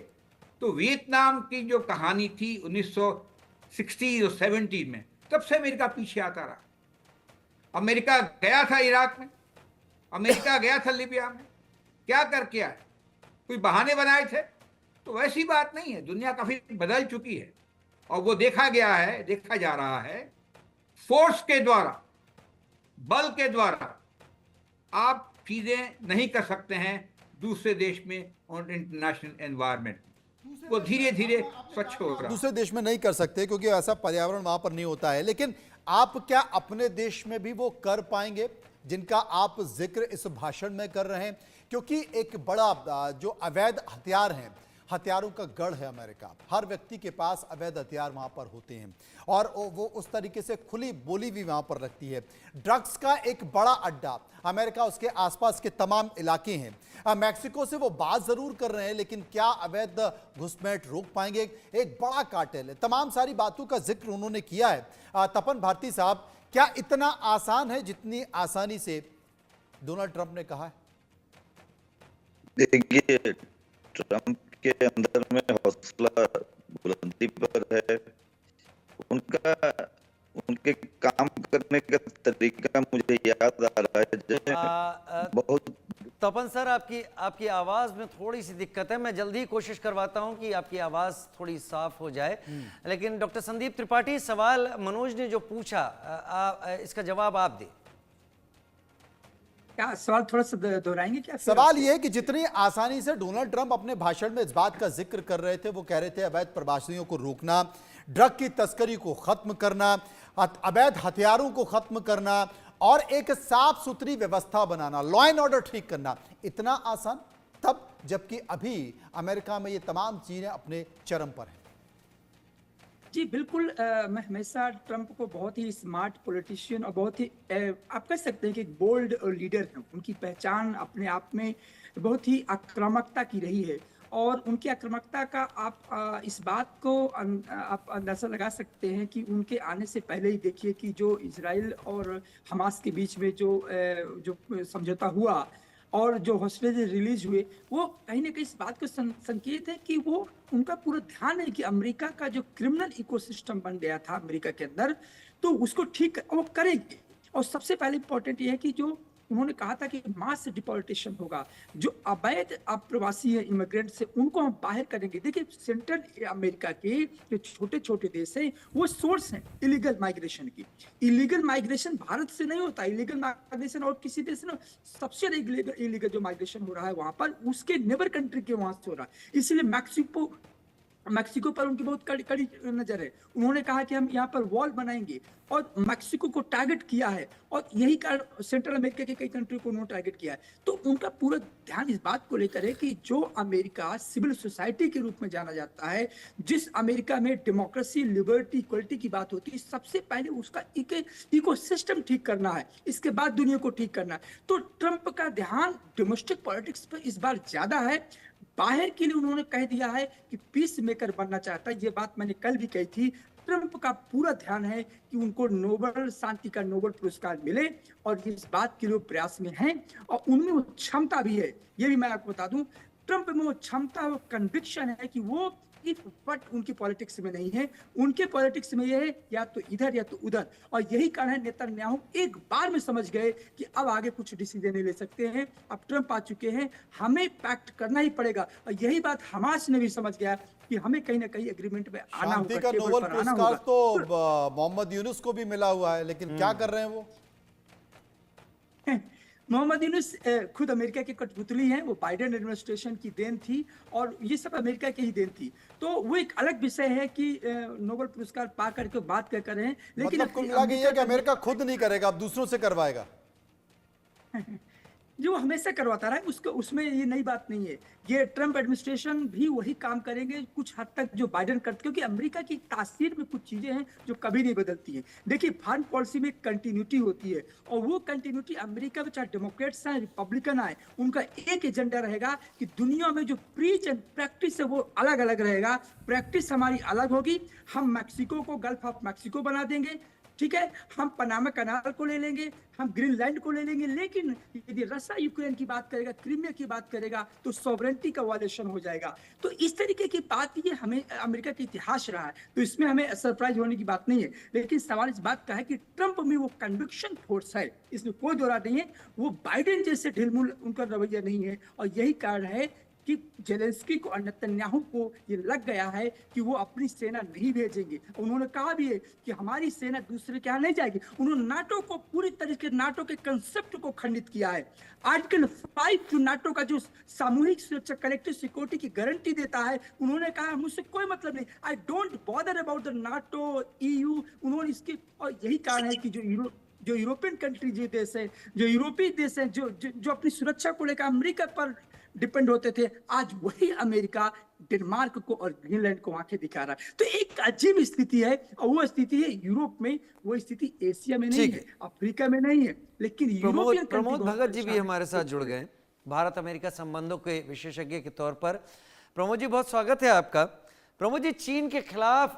तो वियतनाम की जो कहानी थी 1960 और 70 में, तब से अमेरिका पीछे आता रहा। अमेरिका गया था इराक में, अमेरिका गया था लीबिया में, क्या करके आया? कोई बहाने बनाए थे? तो वैसी बात नहीं है। दुनिया काफी बदल चुकी है, और वो देखा जा रहा है फोर्स के द्वारा, बल के द्वारा आप चीजें नहीं कर सकते हैं दूसरे देश में और इंटरनेशनल एनवायरनमेंट वो धीरे धीरे स्वच्छ हो रहा। दूसरे देश में नहीं कर सकते क्योंकि ऐसा पर्यावरण वहां पर नहीं होता है, लेकिन आप क्या अपने देश में भी वो कर पाएंगे जिनका आप जिक्र इस भाषण में कर रहे हैं? क्योंकि एक बड़ा जो अवैध हथियार हैं, हथियारों का गढ़ है अमेरिका। हर व्यक्ति के पास अवैध हथियार वहां पर होते हैं और वो उस तरीके से खुली बोली भी वहां पर रखती है। ड्रग्स का एक बड़ा अड्डा अमेरिका, उसके आसपास के तमाम इलाके हैं। मैक्सिको से वो बात जरूर कर रहे हैं, लेकिन क्या अवैध घुसपैठ रोक पाएंगे? एक बड़ा कार्टेल है। तमाम सारी बातों का जिक्र उन्होंने किया है। तपन भारती साहब, क्या इतना आसान है जितनी आसानी से डोनाल्ड ट्रंप ने कहा है? देखिए, ट्रंप के अंदर में हौसला बुलंदी पर है। उनके काम करने का तरीका मुझे याद आ रहा है जैसे बहुत। तपन सर, आपकी आवाज में थोड़ी सी दिक्कत है। मैं जल्दी कोशिश करवाता हूं कि आपकी आवाज थोड़ी साफ हो जाए। लेकिन डॉक्टर संदीप त्रिपाठी, सवाल मनोज ने जो पूछा, इसका जवाब आप दें। क्या सवाल थोड़ा सा दोहराएंगे क्या? सवाल यह है कि जितनी आसानी से डोनाल्ड ट्रंप अपने भाषण में इस बात का जिक्र कर रहे थे, वो कह रहे थे अवैध प्रवासियों को रोकना, ड्रग की तस्करी को खत्म करना, अवैध हथियारों को खत्म करना और एक साफ सुथरी व्यवस्था बनाना, लॉ एंड ऑर्डर ठीक करना, इतना आसान तब, जबकि अभी अमेरिका में ये तमाम चीजें अपने चरम पर हैं। जी बिल्कुल। मैं हमेशा ट्रंप को बहुत ही स्मार्ट पॉलिटिशियन और बहुत ही आप कह सकते हैं कि एक बोल्ड लीडर हैं। उनकी पहचान अपने आप में बहुत ही आक्रामकता की रही है और उनकी आक्रामकता का आप इस बात को आप अंदाजा लगा सकते हैं कि उनके आने से पहले ही देखिए कि जो इजराइल और हमास के बीच में जो समझौता हुआ और जो हॉस्टेज रिलीज हुए, वो कहीं ना कहीं इस बात का संकेत है कि वो उनका पूरा ध्यान है कि अमेरिका का जो क्रिमिनल इकोसिस्टम बन गया था अमेरिका के अंदर, तो उसको ठीक वो करेंगे। और सबसे पहले इंपॉर्टेंट ये है कि जो उन्होंने कहा था कि मास डिपोर्टेशन होगा, जो अवैध प्रवासी है इमिग्रेंट से, उनको हम बाहर करेंगे। देखिए, सेंट्रल अमेरिका के जो छोटे छोटे देश हैं वो सोर्स हैं इलीगल माइग्रेशन की। इलीगल माइग्रेशन भारत से नहीं होता, इलीगल माइग्रेशन और किसी देश से सबसे इलीगल जो माइग्रेशन हो रहा है वहां पर, उसके नेबर कंट्री के वहां से हो रहा है। इसलिए मैक्सिको पर उनकी बहुत कड़ी नजर है। उन्होंने कहा कि हम यहाँ पर वॉल बनाएंगे और मैक्सिको को टारगेट किया है और यही कारण सेंट्रल अमेरिका के कई कंट्री को उन्होंने टारगेट किया है। तो उनका पूरा ध्यान इस बात को लेकर है कि जो अमेरिका सिविल सोसाइटी के रूप में जाना जाता है, जिस अमेरिका में डेमोक्रेसी, लिबर्टी, इक्वलिटी की बात होती है, सबसे पहले उसका इकोसिस्टम ठीक करना है, इसके बाद दुनिया को ठीक करना है। तो ट्रंप का ध्यान डोमेस्टिक पॉलिटिक्स पर इस बार ज्यादा है। बाहर के लिए उन्होंने कह दिया है कि पीस मेकर बनना चाहता है। ये बात मैंने कल भी कही थी। ट्रंप का पूरा ध्यान है कि उनको नोबेल शांति का नोबेल पुरस्कार मिले और इस बात के लिए प्रयास में हैं और उनमें वो क्षमता भी है। ये भी मैं आपको बता दूं, ट्रंप में वो क्षमता, वो कन्विक्शन है कि वो बट उनकी पॉलिटिक्स में नहीं है। उनके पॉलिटिक्स में ये है या तो इधर या तो उधर। और यही कारण है नेतन्याहू एक बार में समझ गए कि अब आगे कुछ डिसीजन नहीं ले सकते हैं। अब ट्रंप आ चुके हैं, हमें पैक्ट करना ही पड़ेगा। और यही बात हमास ने भी समझ गया कि हमें कहीं ना कहीं एग्रीमेंट में आना होगा। शांति का नोबेल पुरस्कार तो मोहम्मद यूनुस को भी मिला हुआ है, लेकिन क्या कर रहे हैं वो? मोहम्मद यूनुस खुद अमेरिका के कठपुतली हैं। वो बाइडेन एडमिनिस्ट्रेशन की देन थी और ये सब अमेरिका की ही देन थी। तो वो एक अलग विषय है कि नोबेल पुरस्कार पा करके बात कर रहे हैं, लेकिन मतलब कुल मिला के ये कि अमेरिका खुद नहीं करेगा, अब दूसरों से करवाएगा। जो हमेशा करवाता रहा है, उसको उसमें ये नई बात नहीं है। ये ट्रंप एडमिनिस्ट्रेशन भी वही काम करेंगे कुछ हद तक जो बाइडेन करते, क्योंकि अमेरिका की तासीर में कुछ चीजें हैं जो कभी नहीं बदलती हैं। देखिए, फॉरेन पॉलिसी में कंटिन्यूटी होती है और वो कंटिन्यूटी अमेरिका में चाहे डेमोक्रेट्स आए, रिपब्लिकन आए, उनका एक एजेंडा रहेगा कि दुनिया में जो प्रीच एंड प्रैक्टिस है वो अलग अलग रहेगा। प्रैक्टिस हमारी अलग होगी। हम मैक्सिको को गल्फ ऑफ मैक्सिको बना देंगे, ठीक है, हम पनामा कनाल को ले लेंगे, हम ग्रीनलैंड को ले लेंगे, लेकिन यदि रशिया यूक्रेन की बात करेगा, क्रीमिया की बात करेगा, तो सॉवरेंटी का वायलेशन हो जाएगा। तो इस तरीके की बात ये हमें अमेरिका का इतिहास रहा है, तो इसमें हमें सरप्राइज होने की बात नहीं है। लेकिन सवाल इस बात का है कि ट्रंप में वो कन्विक्शन फोर्स है, इसमें कोई दो राय नहीं है। वो बाइडेन जैसे ढिलमुल उनका रवैया नहीं है और यही कारण है कि जेलेंस्की को और नेतन्याहू को ये लग गया है कि वो अपनी सेना नहीं भेजेंगे। उन्होंने कहा भी है कि हमारी सेना दूसरे के यहाँ नहीं जाएगी। उन्होंने नाटो को पूरी तरीके से नाटो के कंसेप्ट को खंडित किया है। आर्टिकल 5 जो नाटो का जो सामूहिक सुरक्षा कलेक्टिव सिक्योरिटी की गारंटी देता है, उन्होंने कहा मुझसे कोई मतलब नहीं, I don't bother about the NATO EU। उन्होंने इसके, और यही कारण है कि जो यूरोपियन कंट्री जो देश है, जो यूरोपीय देश है, जो अपनी सुरक्षा को लेकर अमेरिका पर डिपेंड होते थे, आज वही अमेरिका डेनमार्क को और ग्रीनलैंड को आंखें दिखा रहा है। तो एक अजीब स्थिति है, और वो स्थिति है यूरोप में, वो स्थिति एशिया में नहीं है, अफ्रीका में नहीं है, लेकिन यूरोपियन प्रमोद भगत जी भी हमारे साथ जुड़ गए भारत अमेरिका संबंधों के विशेषज्ञ के तौर पर। प्रमोद जी, बहुत स्वागत है आपका। प्रमोद जी, चीन के खिलाफ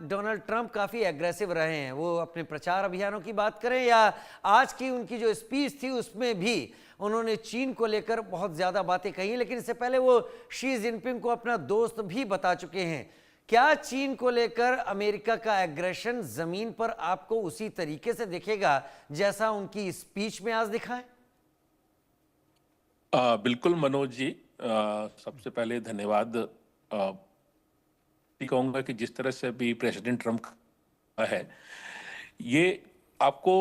डोनाल्ड ट्रंप काफी एग्रेसिव रहे हैं, वो अपने प्रचार अभियानों की बात करें या आज की उनकी जो स्पीच थी उसमें भी उन्होंने चीन को लेकर बहुत ज्यादा बातें कही, लेकिन इससे पहले वो शी जिनपिंग को अपना दोस्त भी बता चुके हैं। क्या चीन को लेकर अमेरिका का एग्रेशन जमीन पर आपको उसी तरीके से दिखेगा जैसा उनकी स्पीच में आज दिखा है? बिल्कुल मनोज जी, सबसे पहले धन्यवाद। कहूंगा कि जिस तरह से भी प्रेसिडेंट ट्रंप है, ये आपको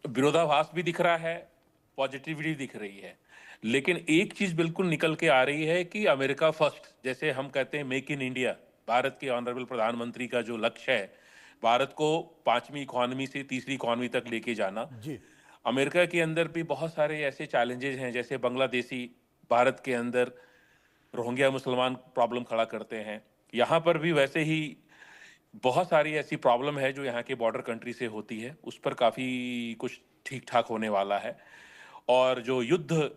विरोधाभास भी दिख रहा है, पॉजिटिविटी दिख रही है, लेकिन एक चीज बिल्कुल निकल के आ रही है कि अमेरिका फर्स्ट, जैसे हम कहते हैं मेक इन इंडिया, भारत के ऑनरेबल प्रधानमंत्री का जो लक्ष्य है, भारत को 5वीं इकोनॉमी से 3री इकोनॉमी तक लेके जाना जी। अमेरिका के अंदर भी बहुत सारे ऐसे चैलेंजेस हैं, जैसे बांग्लादेशी भारत के अंदर रोहिंग्या मुसलमान प्रॉब्लम खड़ा करते हैं, यहाँ पर भी वैसे ही बहुत सारी ऐसी प्रॉब्लम है जो यहाँ के बॉर्डर कंट्री से होती है, उस पर काफ़ी कुछ ठीक ठाक होने वाला है। और जो युद्ध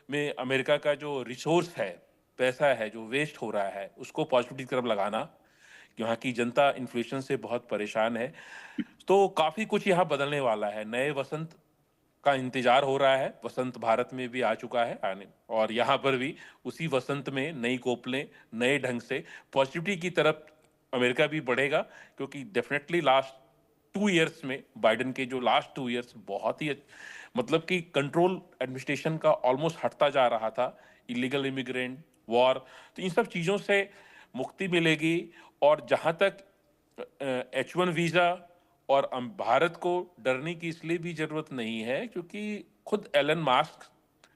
में अमेरिका का जो रिसोर्स है, पैसा है जो वेस्ट हो रहा है, उसको पॉजिटिव की तरफ लगाना, यहाँ की जनता इन्फ्लेशन से बहुत परेशान है, तो काफ़ी कुछ यहाँ बदलने वाला है। नए वसंत का इंतजार हो रहा है, वसंत भारत में भी आ चुका है आने, और यहाँ पर भी उसी वसंत में नई कोपलें, नए ढंग से पॉजिटिविटी की तरफ अमेरिका भी बढ़ेगा, क्योंकि डेफिनेटली लास्ट 2 इयर्स में, बाइडेन के जो लास्ट 2 इयर्स बहुत ही मतलब कि कंट्रोल एडमिनिस्ट्रेशन का ऑलमोस्ट हटता जा रहा था, इलीगल इमिग्रेंट, वॉर, तो इन सब चीज़ों से मुक्ति मिलेगी। और जहाँ तक H1 वीज़ा, और भारत को डरने की इसलिए भी जरूरत नहीं है क्योंकि खुद एलन मास्क,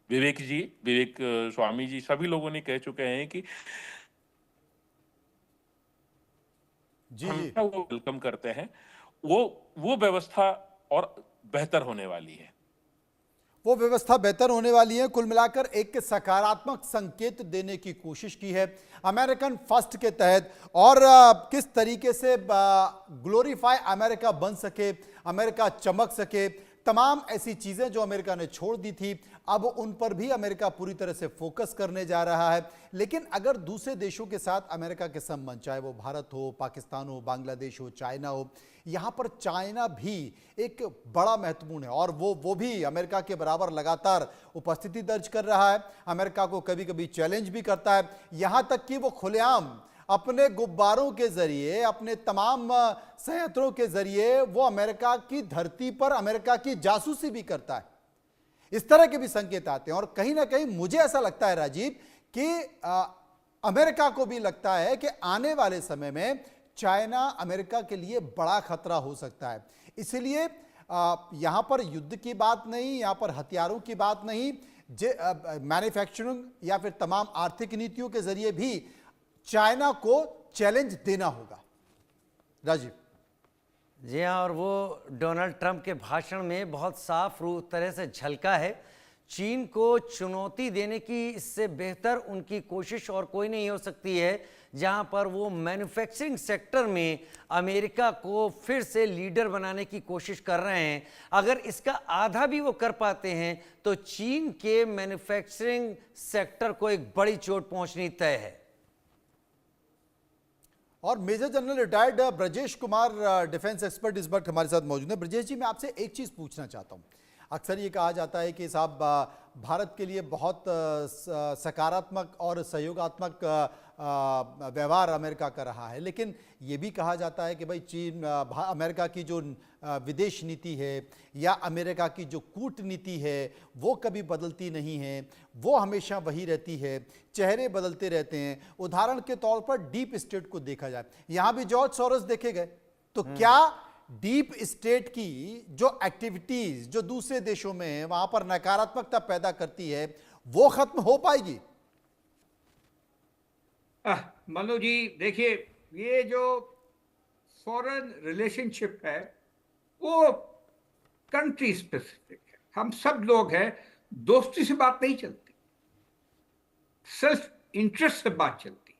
विवेक स्वामी जी, सभी लोगों ने कह चुके हैं कि जी वो वेलकम करते हैं, वो व्यवस्था और बेहतर होने वाली है, वो व्यवस्था बेहतर होने वाली है। कुल मिलाकर एक सकारात्मक संकेत देने की कोशिश की है अमेरिकन फर्स्ट के तहत, और किस तरीके से ग्लोरीफाई अमेरिका बन सके, अमेरिका चमक सके, तमाम ऐसी चीजें जो अमेरिका ने छोड़ दी थी, अब उन पर भी अमेरिका पूरी तरह से फोकस करने जा रहा है। लेकिन अगर दूसरे देशों के साथ अमेरिका के संबंध, चाहे वो भारत हो, पाकिस्तान हो, बांग्लादेश हो, चाइना हो, यहाँ पर चाइना भी एक बड़ा महत्वपूर्ण है, और वो भी अमेरिका के बराबर लगातार उपस्थिति दर्ज कर रहा है, अमेरिका को कभी कभी चैलेंज भी करता है, यहाँ तक कि वो खुलेआम अपने गुब्बारों के जरिए, अपने तमाम संयंत्रों के जरिए वो अमेरिका की धरती पर अमेरिका की जासूसी भी करता है। इस तरह के भी संकेत आते हैं, और कहीं ना कहीं मुझे ऐसा लगता है राजीव कि अमेरिका को भी लगता है कि आने वाले समय में चाइना अमेरिका के लिए बड़ा खतरा हो सकता है। इसलिए यहां पर युद्ध की बात नहीं, यहां पर हथियारों की बात नहीं, मैन्युफैक्चरिंग या फिर तमाम आर्थिक नीतियों के जरिए भी चाइना को चैलेंज देना होगा। राजीव जी हाँ, और वो डोनाल्ड ट्रंप के भाषण में बहुत साफ रूप तरह से झलका है। चीन को चुनौती देने की इससे बेहतर उनकी कोशिश और कोई नहीं हो सकती है, जहां पर वो मैन्युफैक्चरिंग सेक्टर में अमेरिका को फिर से लीडर बनाने की कोशिश कर रहे हैं। अगर इसका आधा भी वो कर पाते हैं तो चीन के मैन्युफैक्चरिंग सेक्टर को एक बड़ी चोट पहुंचनी तय है। और major general retired Brajesh Kumar, defence expert, इस वक्त हमारे साथ मौजूद है। ब्रजेश जी, मैं आपसे एक चीज पूछना चाहता हूं। अक्सर ये कहा जाता है कि साहब भारत के लिए बहुत सकारात्मक और सहयोगात्मक व्यवहार अमेरिका का रहा है, लेकिन ये भी कहा जाता है कि भाई चीन अमेरिका की जो विदेश नीति है या अमेरिका की जो कूटनीति है वो कभी बदलती नहीं है, वो हमेशा वही रहती है, चेहरे बदलते रहते हैं। उदाहरण के तौर पर डीप स्टेट को देखा जाए, यहाँ भी जॉर्ज सोरोस देखे गए, तो क्या डीप स्टेट की जो एक्टिविटीज जो दूसरे देशों में है वहां पर नकारात्मकता पैदा करती है वो खत्म हो पाएगी? मनु जी देखिए, ये जो फॉरेन रिलेशनशिप है वो कंट्री स्पेसिफिक है। हम सब लोग हैं, दोस्ती से बात नहीं चलती, सेल्फ इंटरेस्ट से बात चलती।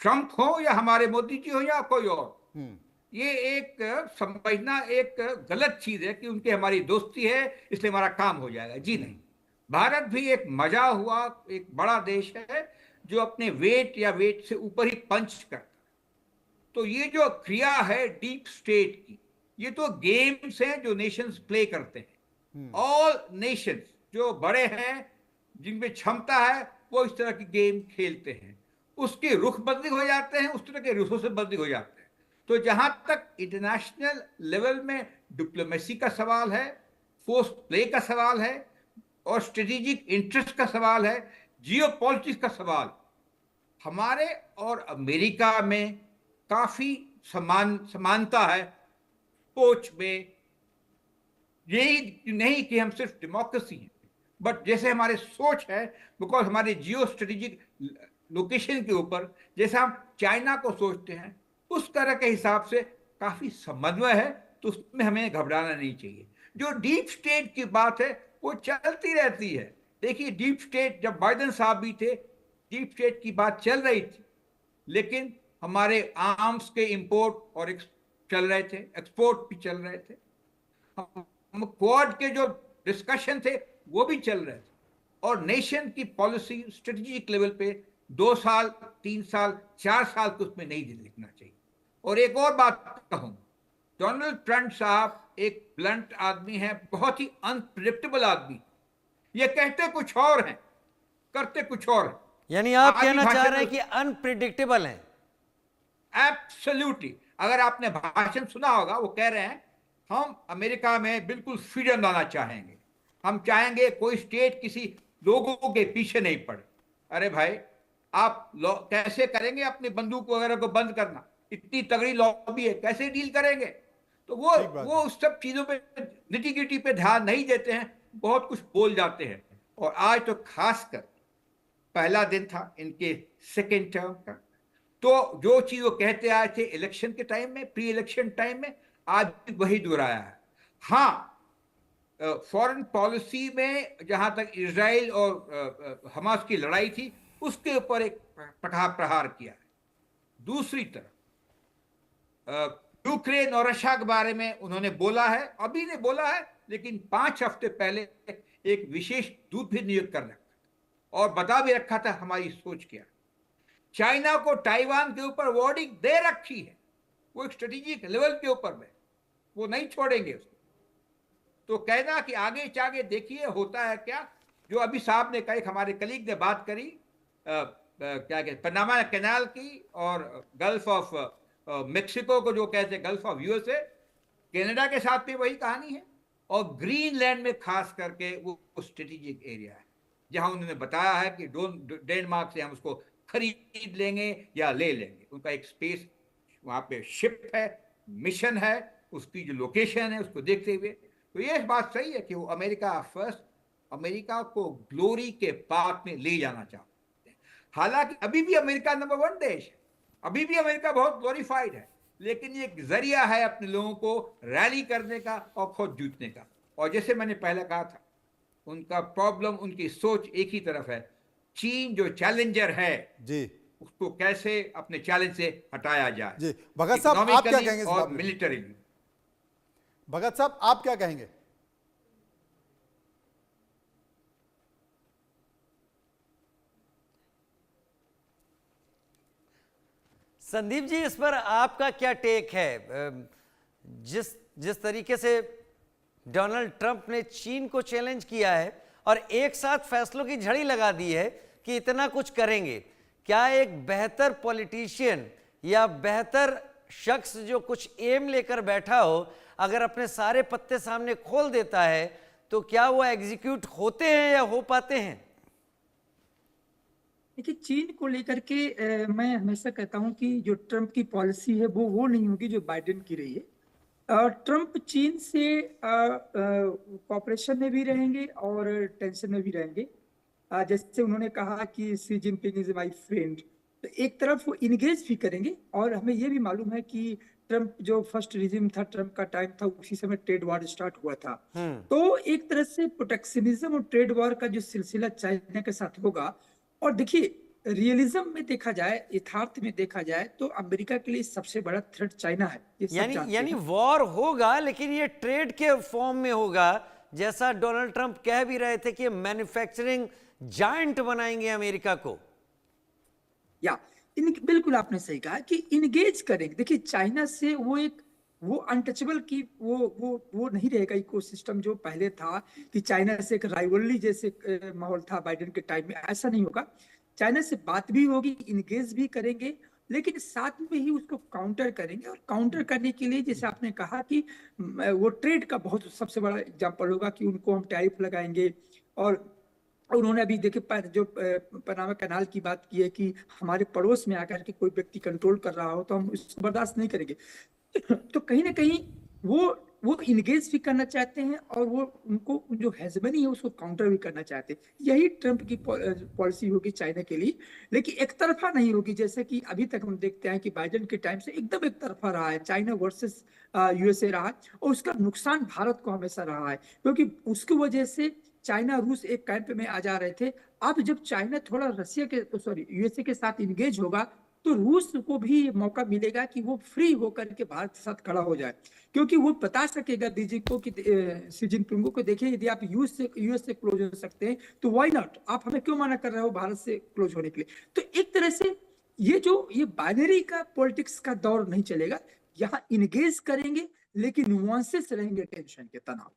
ट्रंप हो या हमारे मोदी जी हो या कोई और, ये एक समझना एक गलत चीज है कि उनकी हमारी दोस्ती है इसलिए हमारा काम हो जाएगा। जी नहीं, भारत भी एक मजा हुआ एक बड़ा देश है जो अपने वेट या वेट से ऊपर ही पंच करता है। तो ये जो क्रिया है डीप स्टेट की, ये तो गेम्स हैं जो नेशंस प्ले करते हैं। ऑल नेशंस जो बड़े हैं जिनमें क्षमता है वो इस तरह की गेम खेलते हैं, उसके रुख बदली हो जाते हैं, उस तरह के रुखों से बदली हो जाते हैं। तो जहां तक इंटरनेशनल लेवल में डिप्लोमेसी का सवाल है, फोर्स प्ले का सवाल है और स्ट्रेटेजिक इंटरेस्ट का सवाल है, जियोपॉलिटिक्स का सवाल, हमारे और अमेरिका में काफी समानता है सोच में। यही नहीं कि हम सिर्फ डेमोक्रेसी हैं, बट जैसे हमारे सोच है, बिकॉज हमारे जियो स्ट्रेटेजिक लोकेशन के ऊपर जैसे हम चाइना को सोचते हैं उस तरह के हिसाब से काफी समन्वय है, तो उसमें हमें घबराना नहीं चाहिए। जो डीप स्टेट की बात है वो चलती रहती है। देखिए डीप स्टेट, जब बाइडेन साहब भी थे डीप स्टेट की बात चल रही थी, लेकिन हमारे आर्म्स के इंपोर्ट और चल रहे थे, एक्सपोर्ट भी चल रहे थे, हम क्वाड के जो डिस्कशन थे वो भी चल रहे थे, और नेशन की पॉलिसी स्ट्रेटेजिक लेवल पे 2 साल 3 साल 4 साल को उसमें नहीं लिखना चाहिए। और एक और बात कहूं, डोनाल्ड ट्रंप साहब एक ब्लंट आदमी है, बहुत ही अनप्रेडिक्टेबल आदमी, ये कहते कुछ और हैं करते कुछ और हैं। यानी आप कहना चाह रहे हैं कि अनप्रिडिक्टेबल हैं? एब्सोल्युटली। अगर आपने भाषण सुना होगा, वो कह रहे हैं हम अमेरिका में बिल्कुल फ्रीडम लाना चाहेंगे, हम चाहेंगे कोई स्टेट किसी लोगों के पीछे नहीं पड़े। अरे भाई, आप कैसे करेंगे अपनी बंदूक वगैरह को बंद करना? इतनी तगड़ी लॉबी है, कैसे डील करेंगे? तो वो उस सब चीजों पे निटी-गिटी पे ध्यान नहीं देते हैं, बहुत कुछ बोल जाते हैं। और आज तो खासकर पहला दिन था इनके सेकेंड टर्म का, तो जो चीज वो कहते आए थे इलेक्शन के टाइम में, प्री इलेक्शन टाइम में, आज भी वही दोहराया है। हाँ, फॉरेन पॉलिसी में जहां तक इजराइल और हमास की लड़ाई थी उसके ऊपर एक प्रहार किया है। दूसरी तरफ यूक्रेन और रशिया के बारे में उन्होंने बोला है, अभी ने बोला है, लेकिन 5 हफ्ते पहले एक विशेष दूत भी नियुक्त कर रखा और बता भी रखा था हमारी सोच क्या। चाइना को ताइवान के ऊपर वार्निंग दे रखी है, वो एक स्ट्रेटेजिक लेवल के ऊपर में, वो नहीं छोड़ेंगे उसको। तो कहना कि आगे चागे देखिए होता है क्या, जो अभी साहब ने कहा, हमारे कलीग ने बात करी क्या कहते पनामा कैनाल की और गल्फ ऑफ मेक्सिको को जो कहते हैं गल्फ ऑफ यूएसए, कनाडा के साथ भी वही कहानी है। और ग्रीनलैंड में खास करके वो स्ट्रेटेजिक एरिया है जहां उन्होंने बताया है कि डेनमार्क से हम उसको खरीद लेंगे या ले लेंगे। उनका एक स्पेस वहां पे शिप है, मिशन है, उसकी जो लोकेशन है उसको देखते हुए। तो ये बात सही है कि वो अमेरिका फर्स्ट, अमेरिका को ग्लोरी के पाथ में ले जाना चाहते हैं। हालांकि अभी भी अमेरिका नंबर 1 देश है, अभी भी अमेरिका बहुत ग्लोरीफाइड है, लेकिन ये एक जरिया है अपने लोगों को रैली करने का और खुद जीतने का। और जैसे मैंने पहले कहा था, उनका प्रॉब्लम, उनकी सोच एक ही तरफ है, चीन जो चैलेंजर है जी, उसको कैसे अपने चैलेंज से हटाया जाए। जी भगत साहब, आप क्या कहेंगे? और मिलिटरीली, भगत साहब आप क्या कहेंगे? संदीप जी, इस पर आपका क्या टेक है? जिस तरीके से डोनाल्ड ट्रंप ने चीन को चैलेंज किया है और एक साथ फैसलों की झड़ी लगा दी है कि इतना कुछ करेंगे। क्या एक बेहतर पॉलिटिशियन या बेहतर शख्स जो कुछ एम लेकर बैठा हो, अगर अपने सारे पत्ते सामने खोल देता है तो क्या वो एग्जीक्यूट होते हैं या हो पाते हैं? देखिए, चीन को लेकर के मैं हमेशा कहता हूं कि जो ट्रंप की पॉलिसी है वो नहीं होगी जो बाइडेन की रही है। ट्रंप चीन से कॉपरेशन में भी रहेंगे और टेंशन में भी रहेंगे। जैसे उन्होंने कहा कि Xi Jinping is my friend, तो एक तरफ वो इंगेज भी करेंगे। और हमें ये भी मालूम है कि ट्रंप जो फर्स्ट रिजिम था, ट्रंप का टाइम था, उसी समय ट्रेड वॉर स्टार्ट हुआ था। तो एक तरह से प्रोटेक्शनिज्म और ट्रेड वॉर का जो सिलसिला चाइना के साथ होगा। और देखिए, रियलिज्म में देखा जाए, यथार्थ में देखा जाए तो अमेरिका के लिए सबसे बड़ा थ्रेट चाइना है, ये सब जानते यानी हैं। वॉर होगा लेकिन ये ट्रेड के फॉर्म में होगा, जैसा डोनाल्ड ट्रंप कह भी रहे थे कि मैन्युफैक्चरिंग जायंट बनाएंगे अमेरिका को। या बिल्कुल आपने सही कहा कि इंगेज करेंगे। देखिए, चाइना से वो अनटचेबल की वो नहीं रहेगा इकोसिस्टम जो पहले था, कि चाइना से एक राइवलरी जैसे माहौल था बाइडेन के टाइम में। ऐसा नहीं होगा। चाइना से बात भी होगी, इंगेज भी करेंगे, लेकिन साथ में ही उसको काउंटर करेंगे। और काउंटर करने के लिए जैसे आपने कहा कि वो ट्रेड का बहुत सबसे बड़ा एग्जाम्पल होगा कि उनको हम टैरिफ लगाएंगे। और उन्होंने अभी देखे जो पनामा कैनाल की बात की है कि हमारे पड़ोस में आकर के कोई व्यक्ति कंट्रोल कर रहा हो तो हम इसको बर्दाश्त नहीं करेंगे। तो कहीं ना कहीं वो इंगेज भी करना चाहते हैं और वो उनको जो हेजमनी है उसको काउंटर भी करना चाहते हैं। यही ट्रंप की पॉलिसी होगी चाइना के लिए, लेकिन एक तरफा नहीं होगी। जैसे कि अभी तक हम देखते हैं कि बाइडेन के टाइम से एकदम एक तरफा रहा है, चाइना वर्सेस यूएसए रहा, और उसका नुकसान भारत को हमेशा रहा है, क्योंकि उसकी वजह से चाइना रूस एक कैंप में आ जा रहे थे। अब जब चाइना थोड़ा यूएसए के साथ इंगेज होगा तो रूस को भी मौका मिलेगा कि वो फ्री होकर के भारत के साथ खड़ा हो जाए, क्योंकि वो बता सकेगा शी जिनपिंग को, देखिए यदि आप यूएस से क्लोज हो सकते हैं तो व्हाई नॉट, आप हमें क्यों मना कर रहे हो भारत से क्लोज होने के लिए। तो एक तरह से ये बाइनरी का पॉलिटिक्स का दौर नहीं चलेगा। यहाँ इंगेज करेंगे लेकिन नुआंसेस रहेंगे टेंशन के, तनाव।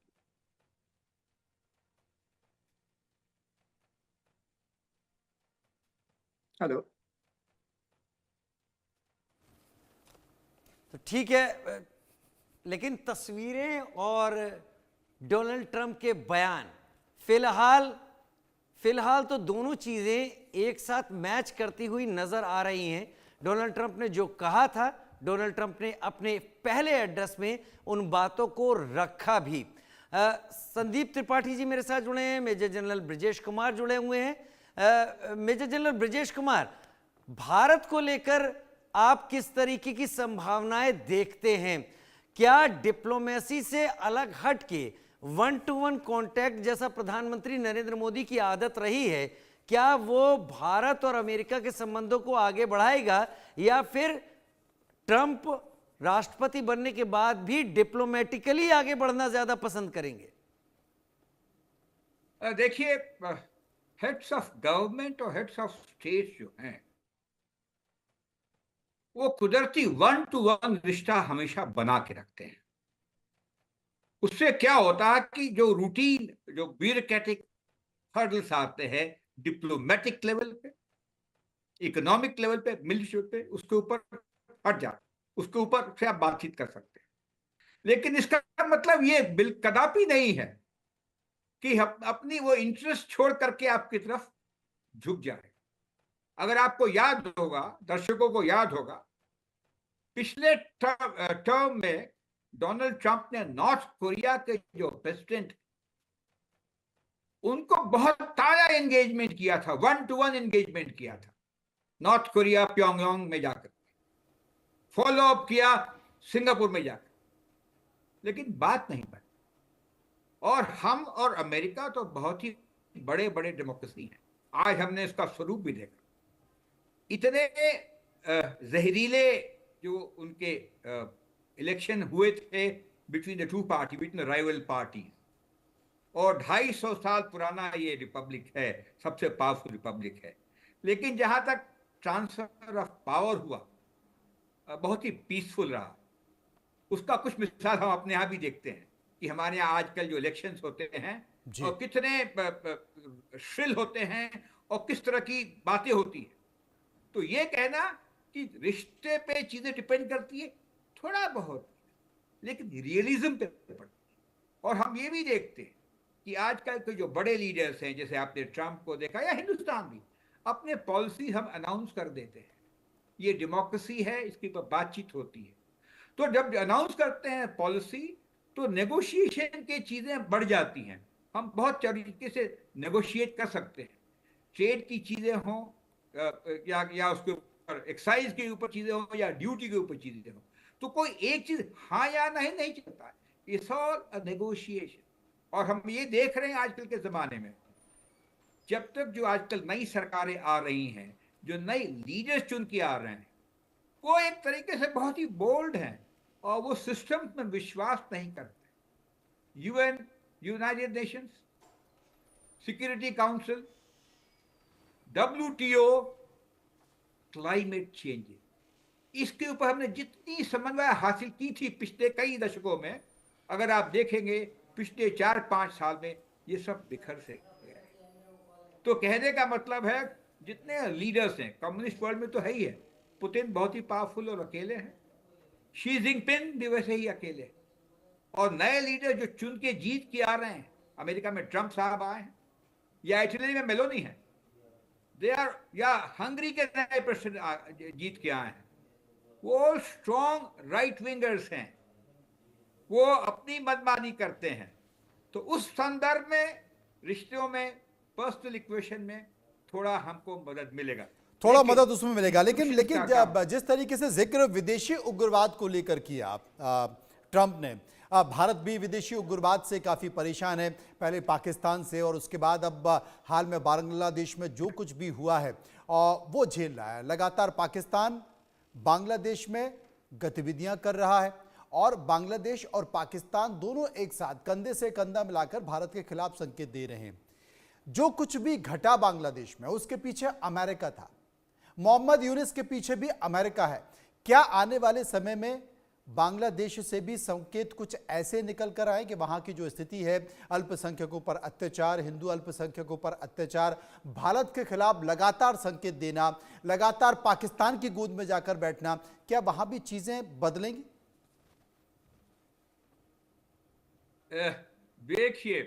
हेलो। तो ठीक है, लेकिन तस्वीरें और डोनाल्ड ट्रंप के बयान फिलहाल तो दोनों चीजें एक साथ मैच करती हुई नजर आ रही हैं। डोनाल्ड ट्रंप ने जो कहा था, डोनाल्ड ट्रंप ने अपने पहले एड्रेस में उन बातों को रखा भी। संदीप त्रिपाठी जी मेरे साथ जुड़े हैं, मेजर जनरल ब्रजेश कुमार जुड़े हुए हैं। मेजर जनरल ब्रजेश कुमार, भारत को लेकर आप किस तरीके की संभावनाएं देखते हैं? क्या डिप्लोमेसी से अलग हट के 1-to-1 कांटेक्ट जैसा प्रधानमंत्री नरेंद्र मोदी की आदत रही है, क्या वो भारत और अमेरिका के संबंधों को आगे बढ़ाएगा, या फिर ट्रंप राष्ट्रपति बनने के बाद भी डिप्लोमेटिकली आगे बढ़ना ज्यादा पसंद करेंगे? देखिए, हेड्स ऑफ गवर्नमेंट और हेड्स ऑफ स्टेट जो हैं वो कुदरती 1-to-1 रिश्ता हमेशा बना के रखते हैं। उससे क्या होता है कि जो रूटीन, जो ब्यूरोक्रेटिक हर्डल्स आते हैं डिप्लोमेटिक लेवल पे, इकोनॉमिक लेवल पे, मिलिट्री पे, उसके ऊपर हट जाते, उसके ऊपर से आप बातचीत कर सकते हैं। लेकिन इसका मतलब ये कदापि नहीं है कि हम अपनी वो इंटरेस्ट छोड़ करके आपकी तरफ झुक जाए। अगर आपको याद होगा, दर्शकों को याद होगा, पिछले टर्म में डोनाल्ड ट्रंप ने नॉर्थ कोरिया के जो प्रेसिडेंट, उनको बहुत ताजा एंगेजमेंट किया था, 1-to-1 एंगेजमेंट किया था नॉर्थ कोरिया प्योंगयांग में जाकर, फॉलो अप किया सिंगापुर में जाकर, लेकिन बात नहीं बनी। और हम और अमेरिका तो बहुत ही बड़े बड़े डेमोक्रेसी हैं। आज हमने इसका स्वरूप भी देखा। इतने जहरीले जो उनके इलेक्शन हुए थे between the two party, between the rival party, और 250 साल पुराना ये रिपब्लिक है, सबसे पावरफुल रिपब्लिक है। लेकिन जहां तक ट्रांसफर ऑफ पावर हुआ, बहुत ही पीसफुल रहा। उसका कुछ मिसाल हम अपने यहाँ भी देखते हैं। कि हमारे यहाँ आजकल जो इलेक्शंस होते हैं और कितने श्रिल होते हैं और किस तरह की बातें होती है। तो ये कहना कि रिश्ते पे चीजें डिपेंड करती है थोड़ा बहुत, लेकिन रियलिज्म पे पड़ती है। और हम ये भी देखते हैं कि आजकल के जो बड़े लीडर्स हैं, जैसे आपने ट्रंप को देखा या हिंदुस्तान भी, अपने पॉलिसी हम अनाउंस कर देते हैं। ये डेमोक्रेसी है, इसके ऊपर बातचीत होती है। तो जब अनाउंस करते हैं पॉलिसी तो नेगोशिएशन की चीजें बढ़ जाती हैं। हम बहुत तरीके से नेगोशिएट कर सकते हैं, ट्रेड की चीजें हों या उसके ऊपर एक्साइज के ऊपर चीजें हों या ड्यूटी के ऊपर चीजें हों। तो कोई एक चीज हाँ या नहीं चलता है, इट्स ऑल अ नेगोशिएशन। और हम ये देख रहे हैं आजकल के जमाने में, जब तक जो आजकल नई सरकारें आ रही हैं, जो नए लीडर्स चुन के आ रहे हैं, वो एक तरीके से बहुत ही बोल्ड हैं और वो सिस्टम में विश्वास नहीं करते। UN, United Nations, security council, WTO, climate change, इसके ऊपर हमने जितनी समन्वय हासिल की थी पिछले कई दशकों में, अगर आप देखेंगे पिछले 4-5 साल में ये सब बिखर से गया है। तो कहने का मतलब है जितने लीडर्स हैं, कम्युनिस्ट वर्ल्ड में तो है ही है, पुतिन बहुत ही पावरफुल और अकेले हैं, शी जिनपिंग भी वैसे ही अकेले, और नए लीडर जो चुन के जीत के आ रहे हैं, अमेरिका में ट्रंप साहब आए हैं, या इटली में मेलोनी है, दे आर, या हंगरी के नए प्रेसिडेंट जीत के आए हैं, वो स्ट्रॉन्ग राइट विंगर्स हैं, वो अपनी मनमानी करते हैं। तो उस संदर्भ में रिश्तों में, पर्सनल इक्वेशन में थोड़ा हमको मदद मिलेगा, थोड़ा मदद उसमें मिलेगा। लेकिन जिस तरीके से जिक्र विदेशी उग्रवाद को लेकर किया ट्रंप ने, भारत भी विदेशी उग्रवाद से काफ़ी परेशान है, पहले पाकिस्तान से और उसके बाद अब हाल में बांग्लादेश में जो कुछ भी हुआ है और वो झेल रहा है। लगातार पाकिस्तान बांग्लादेश में गतिविधियां कर रहा है और बांग्लादेश और पाकिस्तान दोनों एक साथ कंधे से कंधा मिलाकर भारत के खिलाफ संकेत दे रहे हैं। जो कुछ भी घटा बांग्लादेश में, उसके पीछे अमेरिका था, मोहम्मद यूनिस के पीछे भी अमेरिका है। क्या आने वाले समय में बांग्लादेश से भी संकेत कुछ ऐसे निकल कर आए कि वहां की जो स्थिति है, अल्पसंख्यकों पर अत्याचार, हिंदू अल्पसंख्यकों पर अत्याचार, भारत के खिलाफ लगातार संकेत देना, लगातार पाकिस्तान की गोद में जाकर बैठना, क्या वहां भी चीजें बदलेंगी? देखिए,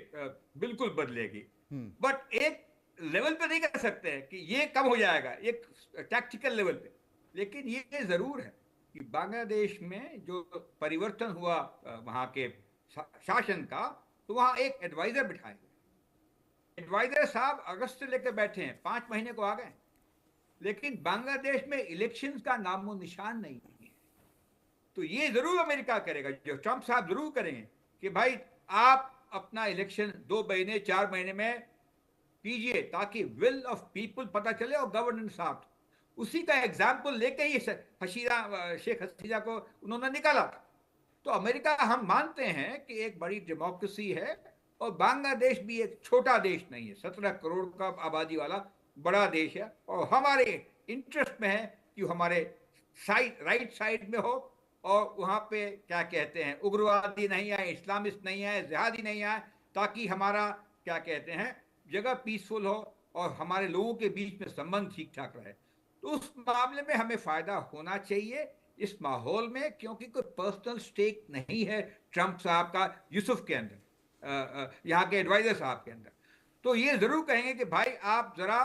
बिल्कुल बदलेगी, बट एक लेवल पे नहीं कर सकते हैं कि ये कम हो जाएगा, एक टैक्टिकल लेवल पे। लेकिन ये जरूर है कि बांग्लादेश में जो परिवर्तन हुआ वहां के शासन का, तो वहां एक एडवाइजर बिठाए गए। एडवाइजर साहब अगस्त से लेकर बैठे हैं, 5 महीने को आ गए, लेकिन बांग्लादेश में इलेक्शंस का नामो निशान नहीं है। तो ये जरूर अमेरिका करेगा, जो ट्रंप साहब जरूर करेंगे कि भाई आप अपना इलेक्शन 2 महीने 4 महीने में कीजिए, ताकि विल ऑफ पीपल पता चले और गवर्नेंस साफ। उसी का एग्जाम्पल लेके ही शेख हसीना को उन्होंने निकाला था। तो अमेरिका, हम मानते हैं कि एक बड़ी डेमोक्रेसी है और बांग्लादेश भी एक छोटा देश नहीं है, 17 करोड़ का आबादी वाला बड़ा देश है, और हमारे इंटरेस्ट में है कि हमारे राइट साइड में हो और वहाँ पे क्या कहते हैं, उग्रवादी नहीं आए, इस्लामिस्ट नहीं आए, जिहादी नहीं आए, ताकि हमारा क्या कहते हैं जगह पीसफुल हो और हमारे लोगों के बीच में संबंध ठीक ठाक रहे। तो उस मामले में हमें फायदा होना चाहिए इस माहौल में, क्योंकि कोई पर्सनल स्टेक नहीं है ट्रंप साहब का यूसुफ के अंदर, यहाँ के एडवाइजर साहब के अंदर। तो ये जरूर कहेंगे कि भाई आप जरा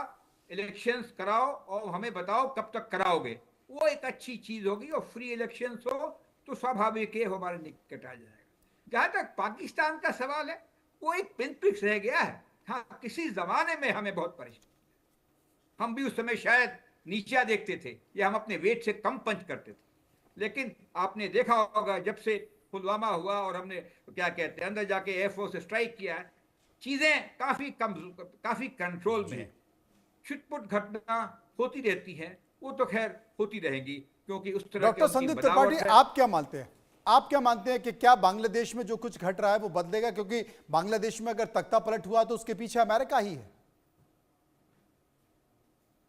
इलेक्शंस कराओ और हमें बताओ कब तक कराओगे। वो एक अच्छी चीज होगी, और फ्री इलेक्शंस हो तो स्वाभाविक है हमारे निकट आ जाएगा। जहां तक पाकिस्तान का सवाल है, वो एक पिन फिक्स रह गया है। हाँ, किसी जमाने में हमें बहुत परेशान, हम भी उस समय शायद नीचा देखते थे या हम अपने वेट से कम पंच करते थे, लेकिन आपने देखा होगा जब से पुलवामा हुआ और हमने क्या कहते हैं अंदर जाके एयरफोर्स से स्ट्राइक किया है, चीजें काफी कंट्रोल में है। छुटपुट घटना होती रहती है, वो तो खैर होती रहेंगी, क्योंकि उस तरह डॉक्टर संदीप त्रिपाठी, आप क्या मानते हैं? आप क्या मानते हैं कि क्या बांग्लादेश में जो कुछ घट रहा है वो बदलेगा? क्योंकि बांग्लादेश में अगर तख्ता पलट हुआ तो उसके पीछे अमेरिका ही है।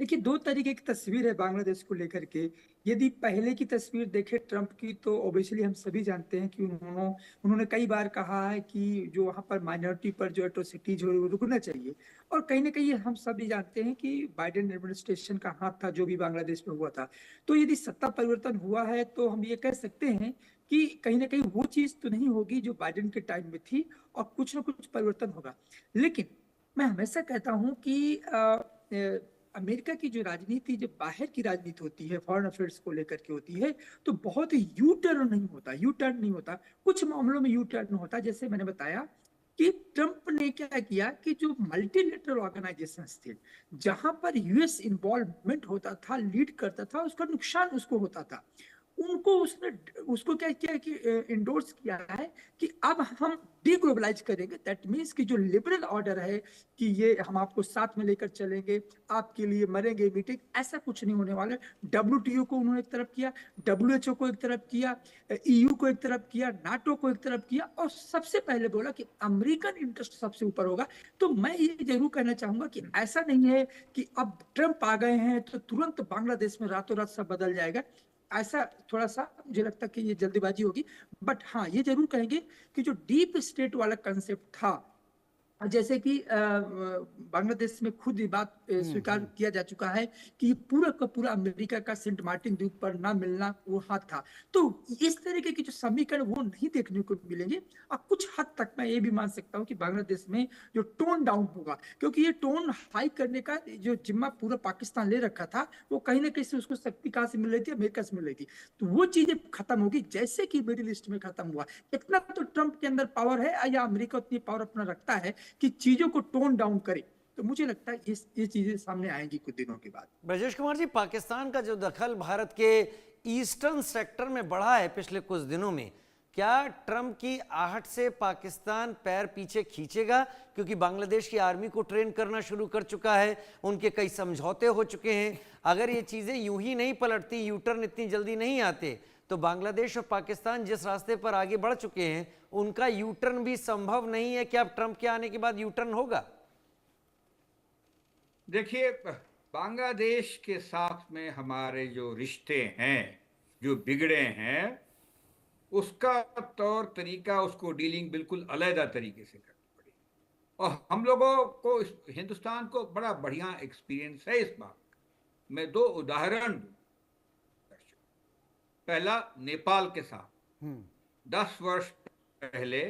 देखिए, दो तरीके की तस्वीर है बांग्लादेश को लेकर के। यदि पहले की तस्वीर देखें ट्रंप की, तो ओबियसली हम सभी जानते हैं कि उन्होंने कई बार कहा है कि जो वहां पर माइनॉरिटी पर जो एट्रोसिटीज हो रही है वो रुकना चाहिए। और कहीं ना कहीं हम सभी जानते हैं कि बाइडेन एडमिनिस्ट्रेशन का हाथ था जो भी बांग्लादेश में हुआ था। तो यदि सत्ता परिवर्तन हुआ है तो हम ये कह सकते हैं कि कहीं ना कहीं वो चीज तो नहीं होगी जो बाइडेन के टाइम में थी, और कुछ ना कुछ परिवर्तन होगा। लेकिन मैं हमेशा कहता हूं कि अमेरिका की जो राजनीति, जब बाहर की राजनीति होती है, फॉरेन अफेयर्स को लेकर के होती है, तो बहुत यू टर्न नहीं होता, यू टर्न नहीं होता। कुछ मामलों में यू टर्न होता, जैसे मैंने बताया कि ट्रंप ने क्या किया कि जो मल्टीलेटरल ऑर्गेनाइजेशंस थे, जहां पर यूएस इन्वॉल्वमेंट होता था, लीड करता था, उसका नुकसान उसको होता था। उनको उसको क्या किया कि इंडोर्स किया है कि अब हम डीग्लोबलाइज करेंगे। दैट मीन्स कि जो लिबरल ऑर्डर है कि ये हम आपको साथ में लेकर चलेंगे, आपके लिए मरेंगे मीटिंग, ऐसा कुछ नहीं होने वाला। डब्ल्यूटीओ को उन्होंने एक तरफ किया, डब्ल्यूएचओ को एक तरफ किया, ईयू को एक तरफ किया, नाटो को एक तरफ किया, और सबसे पहले बोला कि अमेरिकन इंटरेस्ट सबसे ऊपर होगा। तो मैं ये जरूर कहना चाहूंगा कि ऐसा नहीं है कि अब ट्रंप आ गए हैं तो तुरंत बांग्लादेश में रातों रात सब बदल जाएगा। ऐसा थोड़ा सा मुझे लगता है कि ये जल्दीबाजी होगी। बट हाँ, ये जरूर कहेंगे कि जो डीप स्टेट वाला कंसेप्ट था, जैसे कि बांग्लादेश में खुद ये बात स्वीकार किया जा चुका है कि पूरा का पूरा अमेरिका का सेंट मार्टिन द्वीप पर ना मिलना वो हाथ था। तो इस तरीके के जो समीकरण वो नहीं देखने को मिलेंगे। और कुछ हद तक मैं ये भी मान सकता हूँ कि बांग्लादेश में जो टोन डाउन होगा, क्योंकि ये टोन हाई करने का जो जिम्मा पूरा पाकिस्तान ले रखा था, वो कहीं ना कहीं से उसको शक्ति कहाँ से मिल रही थी, अमेरिका से मिल रही थी। तो वो चीजें खत्म होगी, जैसे कि मिडिल ईस्ट में खत्म हुआ। इतना तो ट्रंप के अंदर पावर है, या अमेरिका उतनी पावर अपना रखता है कि चीजों को टोन डाउन करे। तो मुझे लगता है ये चीजें सामने आएंगी कुछ दिनों के बाद। ब्रजेश कुमार जी, पाकिस्तान का जो दखल भारत के ईस्टर्न सेक्टर में बढ़ा है पिछले कुछ दिनों में, क्या ट्रंप की आहट से पाकिस्तान पैर पीछे खींचेगा? क्योंकि बांग्लादेश की आर्मी को ट्रेन करना शुरू कर चुका है, उनके कई समझौते हो चुके हैं। अगर ये चीजें यूं ही नहीं पलटती, यू टर्न इतनी जल्दी नहीं आते, तो बांग्लादेश और पाकिस्तान जिस रास्ते पर आगे बढ़ चुके हैं, उनका यू टर्न भी संभव नहीं है। क्या अब ट्रंप के आने के बाद यू टर्न होगा? देखिए, बांग्लादेश के साथ में हमारे जो रिश्ते हैं, जो बिगड़े हैं, उसका तौर तरीका, उसको डीलिंग बिल्कुल अलग तरीके से करनी पड़ी। और हम लोगों को, हिंदुस्तान को बड़ा बढ़िया एक्सपीरियंस है इस बात का। मैं दो उदाहरण दूं। पहला, नेपाल के साथ 10 वर्ष पहले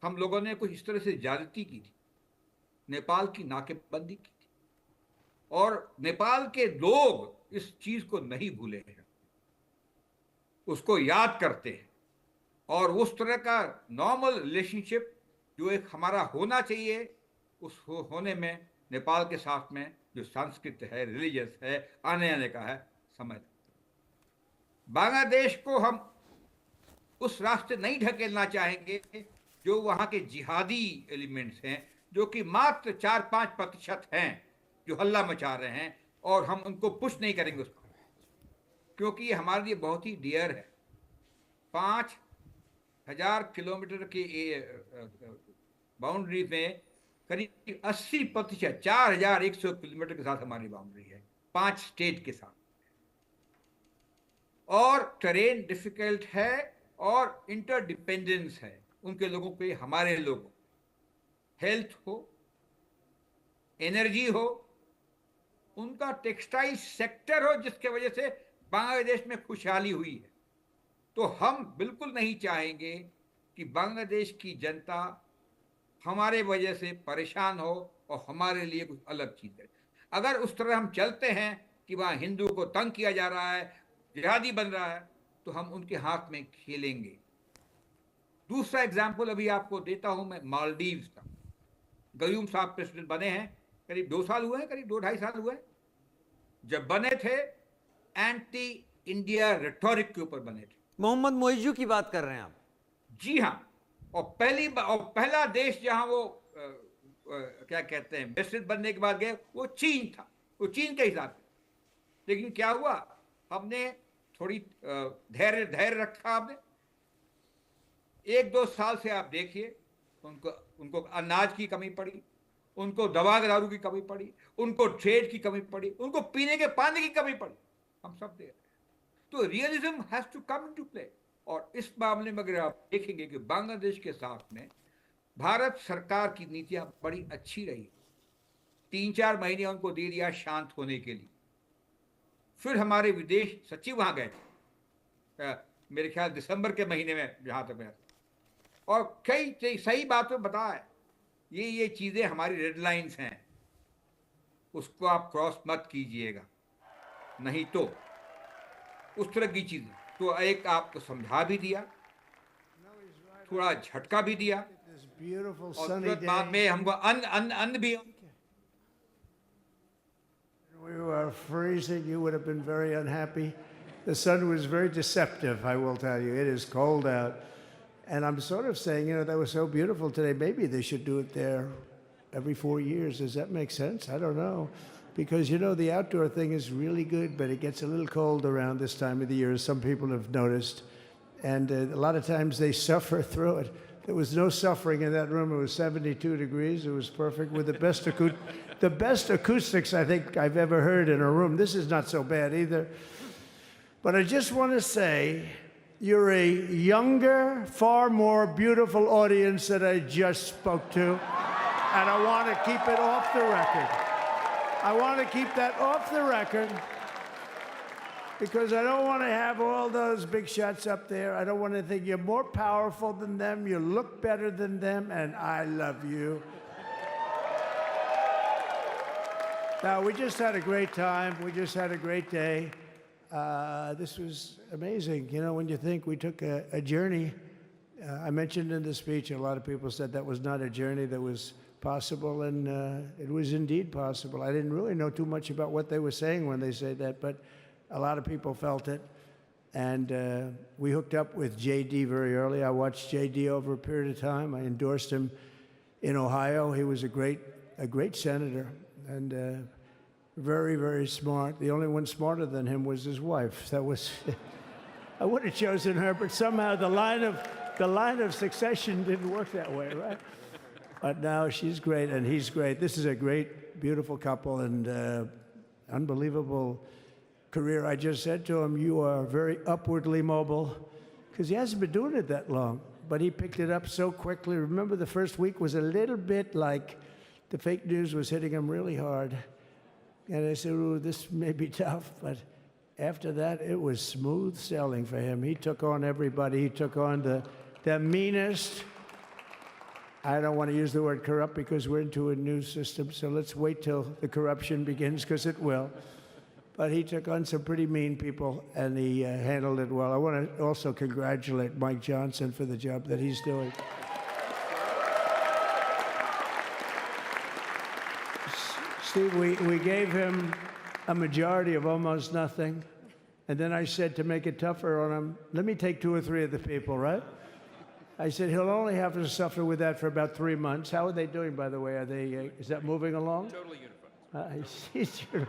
हम लोगों ने कुछ इस तरह से ज्यादती की थी, नेपाल की नाकेबंदी की थी, और नेपाल के लोग इस चीज को नहीं भूले हैं, उसको याद करते हैं। और उस तरह का नॉर्मल रिलेशनशिप जो एक हमारा होना चाहिए, उस होने में नेपाल के साथ में जो संस्कृत है, रिलीजियस है, आने का है, समय। बांग्लादेश को हम उस रास्ते नहीं ढकेलना चाहेंगे जो वहां के जिहादी एलिमेंट्स हैं, जो कि मात्र 4-5% हैं, जो हल्ला मचा रहे हैं, और हम उनको पुश नहीं करेंगे उसको, क्योंकि ये हमारे लिए बहुत ही डियर है। 5,000 किलोमीटर की बाउंड्री में करीब 80%, 4,100 किलोमीटर के साथ हमारी बाउंड्री है, 5 स्टेट के साथ। और टेरेन डिफिकल्ट है, और इंटरडिपेंडेंस है उनके लोगों पे, हमारे लोगों, हेल्थ हो, एनर्जी हो, उनका टेक्सटाइल सेक्टर हो, जिसके वजह से बांग्लादेश में खुशहाली हुई है। तो हम बिल्कुल नहीं चाहेंगे कि बांग्लादेश की जनता हमारे वजह से परेशान हो और हमारे लिए कुछ अलग चीज है। अगर उस तरह हम चलते हैं कि वहां हिंदुओं को तंग किया जा रहा है, जिहादी बन रहा है, तो हम उनके हाथ में खेलेंगे। दूसरा एग्जाम्पल अभी आपको देता हूं मैं, मालदीव्स का। गयूम साहब प्रेसिडेंट बने हैं, करीब 2 साल हुए हैं, करीब 2-2.5 साल हुए हैं। जब बने थे, एंटी इंडिया रेटोरिक के ऊपर बने थे। मोहम्मद मोइजू की बात कर रहे हैं आप? जी हाँ। और पहला देश जहां वो क्या कहते हैं, प्रेसिडेंट बनने के बाद गए, वो चीन था, वो चीन के हिसाब से। लेकिन क्या हुआ, हमने थोड़ी धैर्य रखा। आपने 1-2 साल से आप देखिए, उनको अनाज की कमी पड़ी, उनको दवा दारू की कमी पड़ी, उनको ट्रेड की कमी पड़ी, उनको पीने के पानी की कमी पड़ी, हम सब दे रहे हैं। तो realism has to come into play. और इस मामले में अगर आप देखेंगे कि बांग्लादेश के साथ में भारत सरकार की नीतियां बड़ी अच्छी रही। 3-4 महीने उनको दे दिया शांत होने के लिए। फिर हमारे विदेश सचिव वहां गए थे, मेरे ख्याल दिसंबर के महीने में, जहां तक मैं, और कई सही बातें बताया, ये चीजें हमारी रेड लाइंस हैं, उसको आप क्रॉस मत कीजिएगा, नहीं तो उस तरह की चीजें। तो एक आपको समझा भी दिया, थोड़ा झटका भी दिया, और तुरंत बाद में हमको अन्न भी। We were freezing. You would have been very unhappy. The sun was very deceptive, I will tell you. It is cold out. And I'm sort of saying, that was so beautiful today. Maybe they should do it there every 4 years. Does that make sense? I don't know. Because, the outdoor thing is really good, but it gets a little cold around this time of the year, as some people have noticed. And a lot of times they suffer through it. There was no suffering in that room. It was 72 degrees. It was perfect with the best acoustics I think I've ever heard in a room. This is not so bad either. But I just want to say, you're a younger, far more beautiful audience that I just spoke to. And I want to keep it off the record. I want to keep that off the record because I don't want to have all those big shots up there. I don't want to think you're more powerful than them, you look better than them, and I love you. Now, we just had a great time. We just had a great day. This was amazing. When you think we took a journey, I mentioned in the speech, a lot of people said that was not a journey that was possible, and it was indeed possible. I didn't really know too much about what they were saying when they said that, but a lot of people felt it. And we hooked up with JD very early. I watched JD over a period of time. I endorsed him in Ohio. He was a great senator and very, very smart. The only one smarter than him was his wife. That was, I would have chosen her, but somehow the line of succession didn't work that way, right? But now she's great and he's great. This is a great, beautiful couple and unbelievable career. I just said to him, you are very upwardly mobile, because he hasn't been doing it that long, but he picked it up so quickly. Remember, the first week was a little bit like the fake news was hitting him really hard. And I said, ooh, this may be tough, but after that, it was smooth sailing for him. He took on everybody. He took on the meanest. I don't want to use the word corrupt because we're into a new system, so let's wait till the corruption begins, because it will. But he took on some pretty mean people, and he handled it well. I want to also congratulate Mike Johnson for the job that he's doing. Steve, we gave him a majority of almost nothing, and then I said, to make it tougher on him, let me take 2 or 3 of the people, right? I said, he'll only have to suffer with that for about 3 months. How are they doing, by the way? Are they, is that moving along? Totally unified.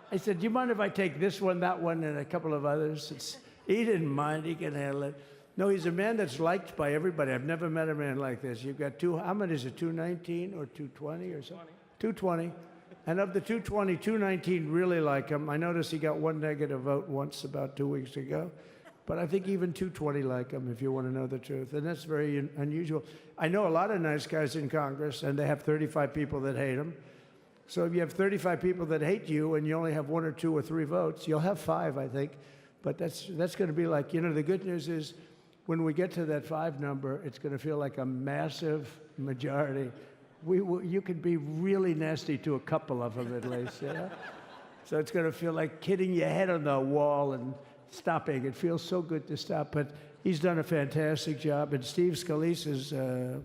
I said, do you mind if I take this one, that one, and a couple of others? He didn't mind. He can handle it. No, he's a man that's liked by everybody. I've never met a man like this. You've got how many is it, 219 or 220 or something? 220. And of the 220, 219 really like him. I noticed he got 1 negative vote once about 2 weeks ago. But I think even 220 like him, if you want to know the truth. And that's very unusual. I know a lot of nice guys in Congress, and they have 35 people that hate him. So if you have 35 people that hate you and you only have 1 or 2 or 3 votes, you'll have 5, I think. But that's going to be like, the good news is when we get to that 5 number, it's going to feel like a massive majority. You could be really nasty to a couple of them at least, So it's going to feel like hitting your head on the wall and stopping. It feels so good to stop. But he's done a fantastic job. And Steve Scalise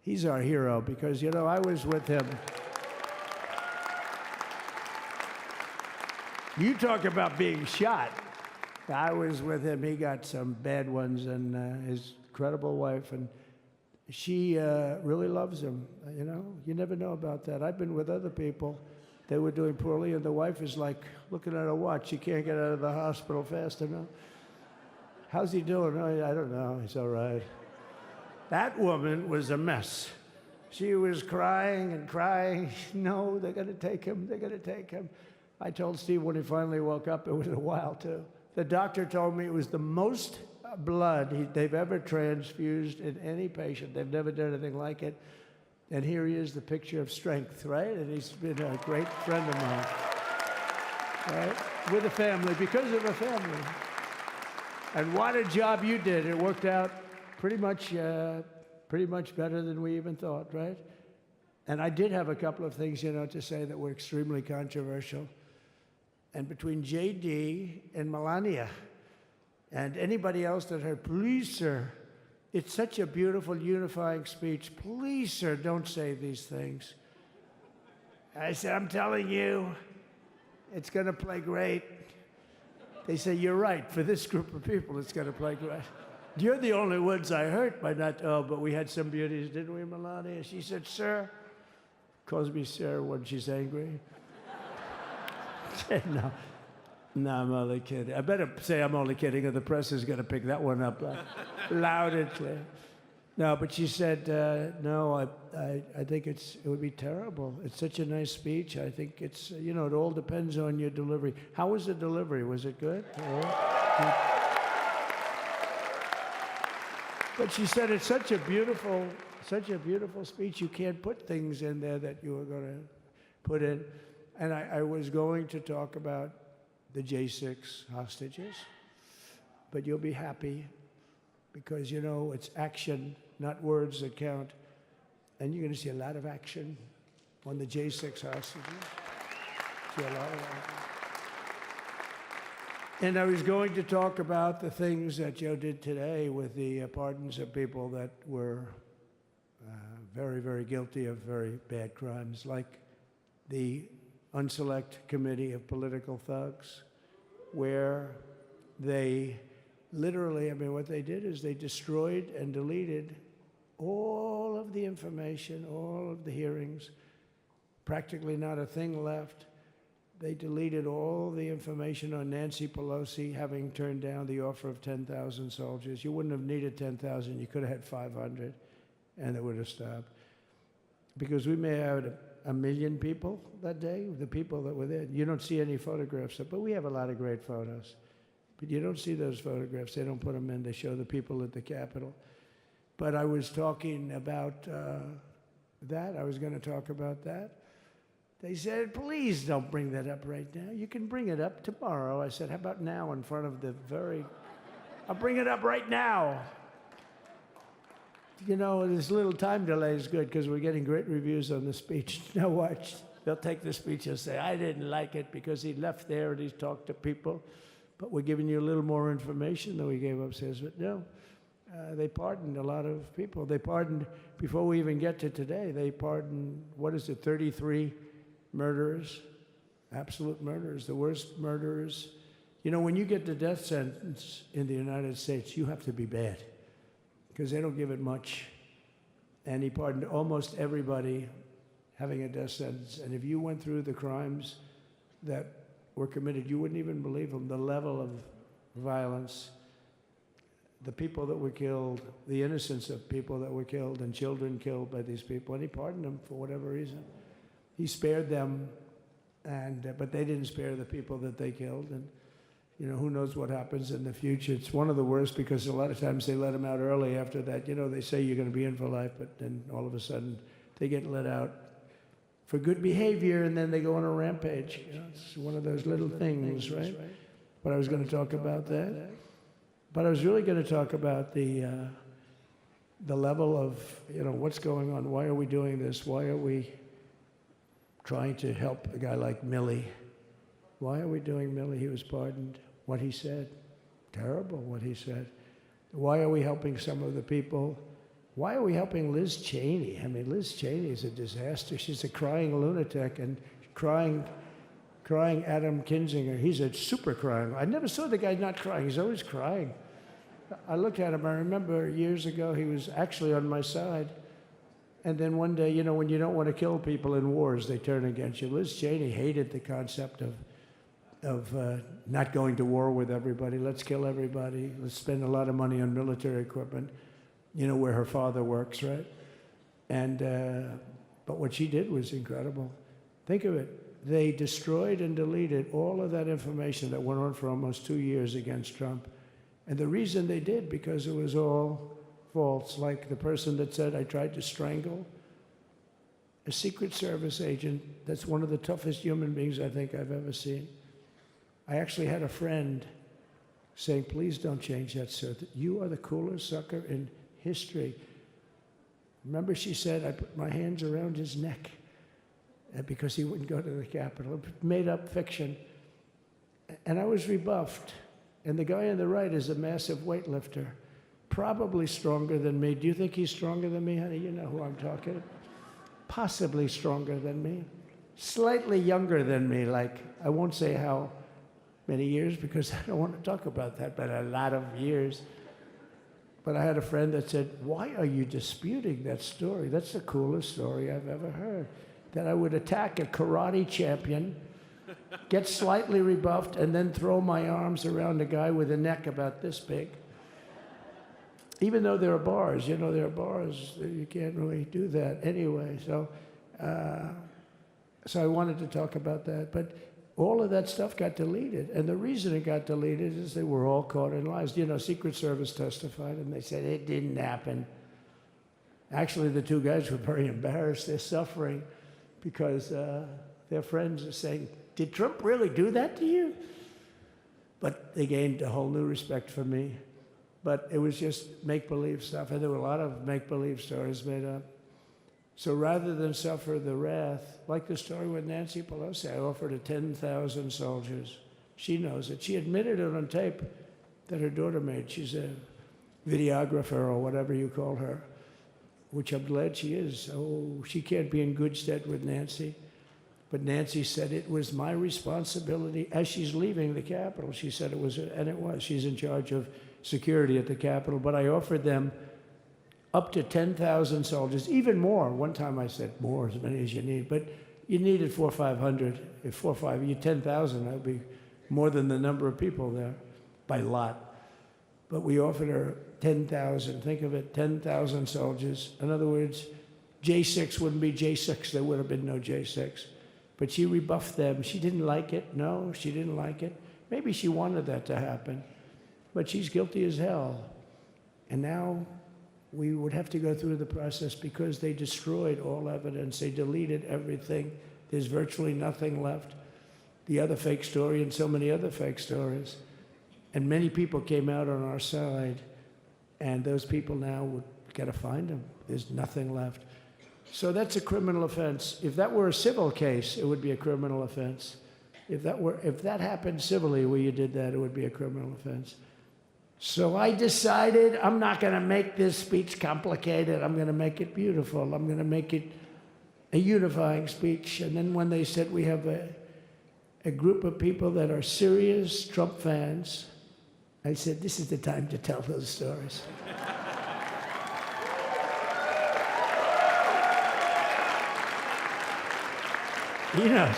he's our hero because, I was with him. You talk about being shot. I was with him. He got some bad ones, and his incredible wife, and she really loves him. You never know about that. I've been with other people. They were doing poorly, and the wife is like looking at a watch. She can't get out of the hospital fast enough. How's he doing? I don't know. He's all right. That woman was a mess. She was crying and crying. No, they're going to take him. They're going to take him. I told Steve when he finally woke up, it was a while too. The doctor told me it was the most blood they've ever transfused in any patient. They've never done anything like it. And here he is, the picture of strength, right? And he's been a great friend of mine, right? With a family, because of a family. And what a job you did. It worked out pretty much better than we even thought, right? And I did have a couple of things, to say that were extremely controversial. And between JD and Melania and anybody else that heard, please, sir, it's such a beautiful, unifying speech. Please, sir, don't say these things. I said, I'm telling you, it's going to play great. They say, you're right. For this group of people, it's going to play great. You're the only ones I hurt by not, but we had some beauties, didn't we, Melania? She said, sir, calls me sir when she's angry. No. No, I'm only kidding. I better say I'm only kidding, or the press is going to pick that one up loud and clear. No, but she said, no, I think it would be terrible. It's such a nice speech. I think it's, it all depends on your delivery. How was the delivery? Was it good? But she said it's such a beautiful speech. You can't put things in there that you were going to put in. And I was going to talk about the J6 hostages, but you'll be happy because, it's action, not words that count. And you're going to see a lot of action on the J6 hostages. See a lot of action. And I was going to talk about the things that Joe did today with the pardons of people that were very, very guilty of very bad crimes, like the Unselect Committee of Political Thugs, where they literally, what they did is they destroyed and deleted all of the information, all of the hearings, practically not a thing left. They deleted all the information on Nancy Pelosi having turned down the offer of 10,000 soldiers. You wouldn't have needed 10,000. You could have had 500, and it would have stopped. Because we may have had 1 million people that day, the people that were there. You don't see any photographs, but we have a lot of great photos. But you don't see those photographs. They don't put them in. They show the people at the Capitol. But I was talking about that. I was going to talk about that. They said, please don't bring that up right now. You can bring it up tomorrow. I said, how about now in front of the I'll bring it up right now. This little time delay is good because we're getting great reviews on the speech. Now watch. They'll take the speech and say, I didn't like it because he left there and he's talked to people. But we're giving you a little more information than we gave upstairs. But no, they pardoned a lot of people. They pardoned, before we even get to today, they pardoned, 33 murderers, absolute murderers, the worst murderers. When you get the death sentence in the United States, you have to be bad because they don't give it much. And he pardoned almost everybody having a death sentence. And if you went through the crimes that were committed, you wouldn't even believe them, the level of violence, the people that were killed, the innocence of people that were killed and children killed by these people. And he pardoned them for whatever reason. He spared them, but they didn't spare the people that they killed. And, who knows what happens in the future. It's one of the worst because a lot of times they let them out early after that. They say you're going to be in for life, but then all of a sudden they get let out for good behavior and then they go on a rampage. It's one of those little things, right? But I was going to talk about that. But I was really going to talk about the level of, what's going on. Why are we doing this? Why are we trying to help a guy like Milley? Why are we doing Milley? He was pardoned. What he said, terrible what he said. Why are we helping some of the people? Why are we helping Liz Cheney? Liz Cheney is a disaster. She's a crying lunatic and crying Adam Kinzinger. He's a super crying. I never saw the guy not crying. He's always crying. I looked at him. I remember years ago he was actually on my side. And then one day, when you don't want to kill people in wars, they turn against you. Liz Cheney hated the concept of not going to war with everybody. Let's kill everybody. Let's spend a lot of money on military equipment, where her father works, right? But what she did was incredible. Think of it. They destroyed and deleted all of that information that went on for almost 2 years against Trump. And the reason they did, because it was all false. Like the person that said, I tried to strangle a Secret Service agent. That's one of the toughest human beings I think I've ever seen. I actually had a friend saying, please don't change that, sir. You are the coolest sucker in history. Remember, she said, I put my hands around his neck because he wouldn't go to the Capitol. Made up fiction. And I was rebuffed. And the guy on the right is a massive weightlifter, probably stronger than me. Do you think he's stronger than me, honey? You know who I'm talking about. Possibly stronger than me. Slightly younger than me, like, I won't say how many years because I don't want to talk about that, but a lot of years. But I had a friend that said, why are you disputing that story? That's the coolest story I've ever heard. That I would attack a karate champion, get slightly rebuffed, and then throw my arms around a guy with a neck about this big. Even though there are bars, you know, there are bars, you can't really do that anyway. So I wanted to talk about that. But all of that stuff got deleted. And the reason it got deleted is they were all caught in lies. You know, Secret Service testified, and they said it didn't happen. Actually, the two guys were very embarrassed. They're suffering because their friends are saying, did Trump really do that to you? But they gained a whole new respect for me. But it was just make-believe stuff, and there were a lot of make-believe stories made up. So rather than suffer the wrath, like the story with Nancy Pelosi, I offered her 10,000 soldiers. She knows it. She admitted it on tape that her daughter made. She's a videographer or whatever you call her, which I'm glad she is. Oh, she can't be in good stead with Nancy. But Nancy said it was my responsibility as she's leaving the Capitol. She said it was, and it was. She's in charge of security at the Capitol. But I offered them up to 10,000 soldiers, even more. One time I said more, as many as you need. But you needed 400 or 500. If 4 or 5, you 10,000, that would be more than the number of people there by lot. But we offered her 10,000. Think of it, 10,000 soldiers. In other words, J6 wouldn't be J6. There would have been no J6. But she rebuffed them. She didn't like it. No, she didn't like it. Maybe she wanted that to happen. But she's guilty as hell. And now we would have to go through the process because they destroyed all evidence. They deleted everything. There's virtually nothing left. The other fake story and so many other fake stories. And many people came out on our side. And those people now would got to find them. There's nothing left. So that's a criminal offense. If that were a civil case, it would be a criminal offense. If that happened civilly where you did that, it would be a criminal offense. So I decided I'm not going to make this speech complicated. I'm going to make it beautiful. I'm going to make it a unifying speech. And then when they said we have a group of people that are serious Trump fans, I said, this is the time to tell those stories. He knows.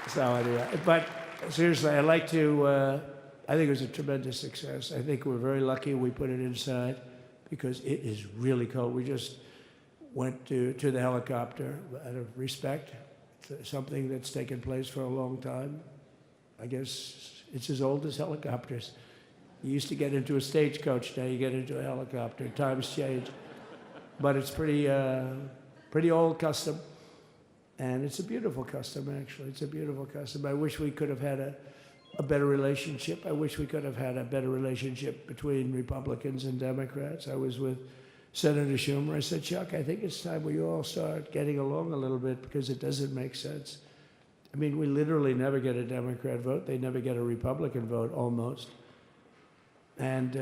So anyway, but seriously, I'd like to, I think it was a tremendous success. I think we're very lucky we put it inside because it is really cold. We just went to the helicopter out of respect. It's something that's taken place for a long time. I guess it's as old as helicopters. You used to get into a stagecoach, now you get into a helicopter. Times change. But it's pretty old custom. And it's a beautiful custom, actually. It's a beautiful custom. I wish we could have had a better relationship. I wish we could have had a better relationship between Republicans and Democrats. I was with Senator Schumer. I said, Chuck, I think it's time we all start getting along a little bit because it doesn't make sense. I mean, we literally never get a Democrat vote. They never get a Republican vote, almost. And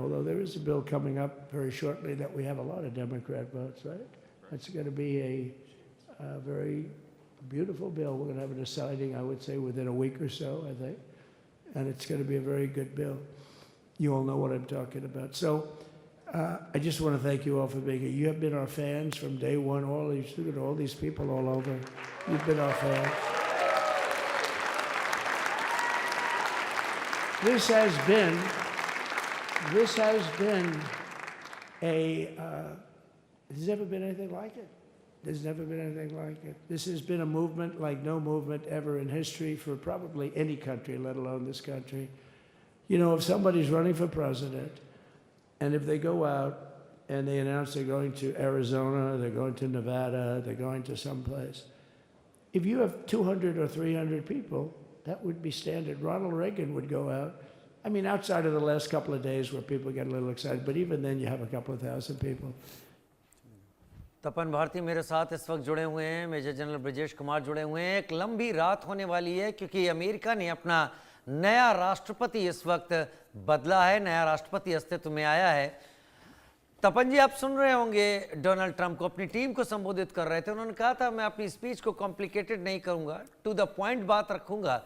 although there is a bill coming up very shortly that we have a lot of Democrat votes, right? That's going to be a very beautiful bill. We're going to have a deciding, I would say, within a week or so, I think. And it's going to be a very good bill. You all know what I'm talking about. So I just want to thank you all for being here. You have been our fans from day one. Look at all these people all over. You've been our fans. This has been There's never been anything like it. There's never been anything like it. This has been a movement like no movement ever in history for probably any country, let alone this country. You know, if somebody's running for president, and if they go out and they announce they're going to Arizona, they're going to Nevada, they're going to someplace, if you have 200 or 300 people, that would be standard. Ronald Reagan would go out. I mean, outside of the last couple of days where people get a little excited, but even then you have a couple of thousand people. तपन भारती मेरे साथ इस वक्त जुड़े हुए हैं, major general Brajesh Kumar जुड़े हुए हैं। एक लंबी रात होने वाली है क्योंकि अमेरिका ने अपना नया राष्ट्रपति इस वक्त बदला है, नया राष्ट्रपति अस्तित्व में आया है। तपन जी, आप सुन रहे होंगे डोनाल्ड ट्रंप को अपनी टीम को संबोधित कर रहे थे। उन्होंने कहा था मैं अपनी स्पीच को कॉम्प्लिकेटेड नहीं करूंगा, टू द पॉइंट बात रखूंगा।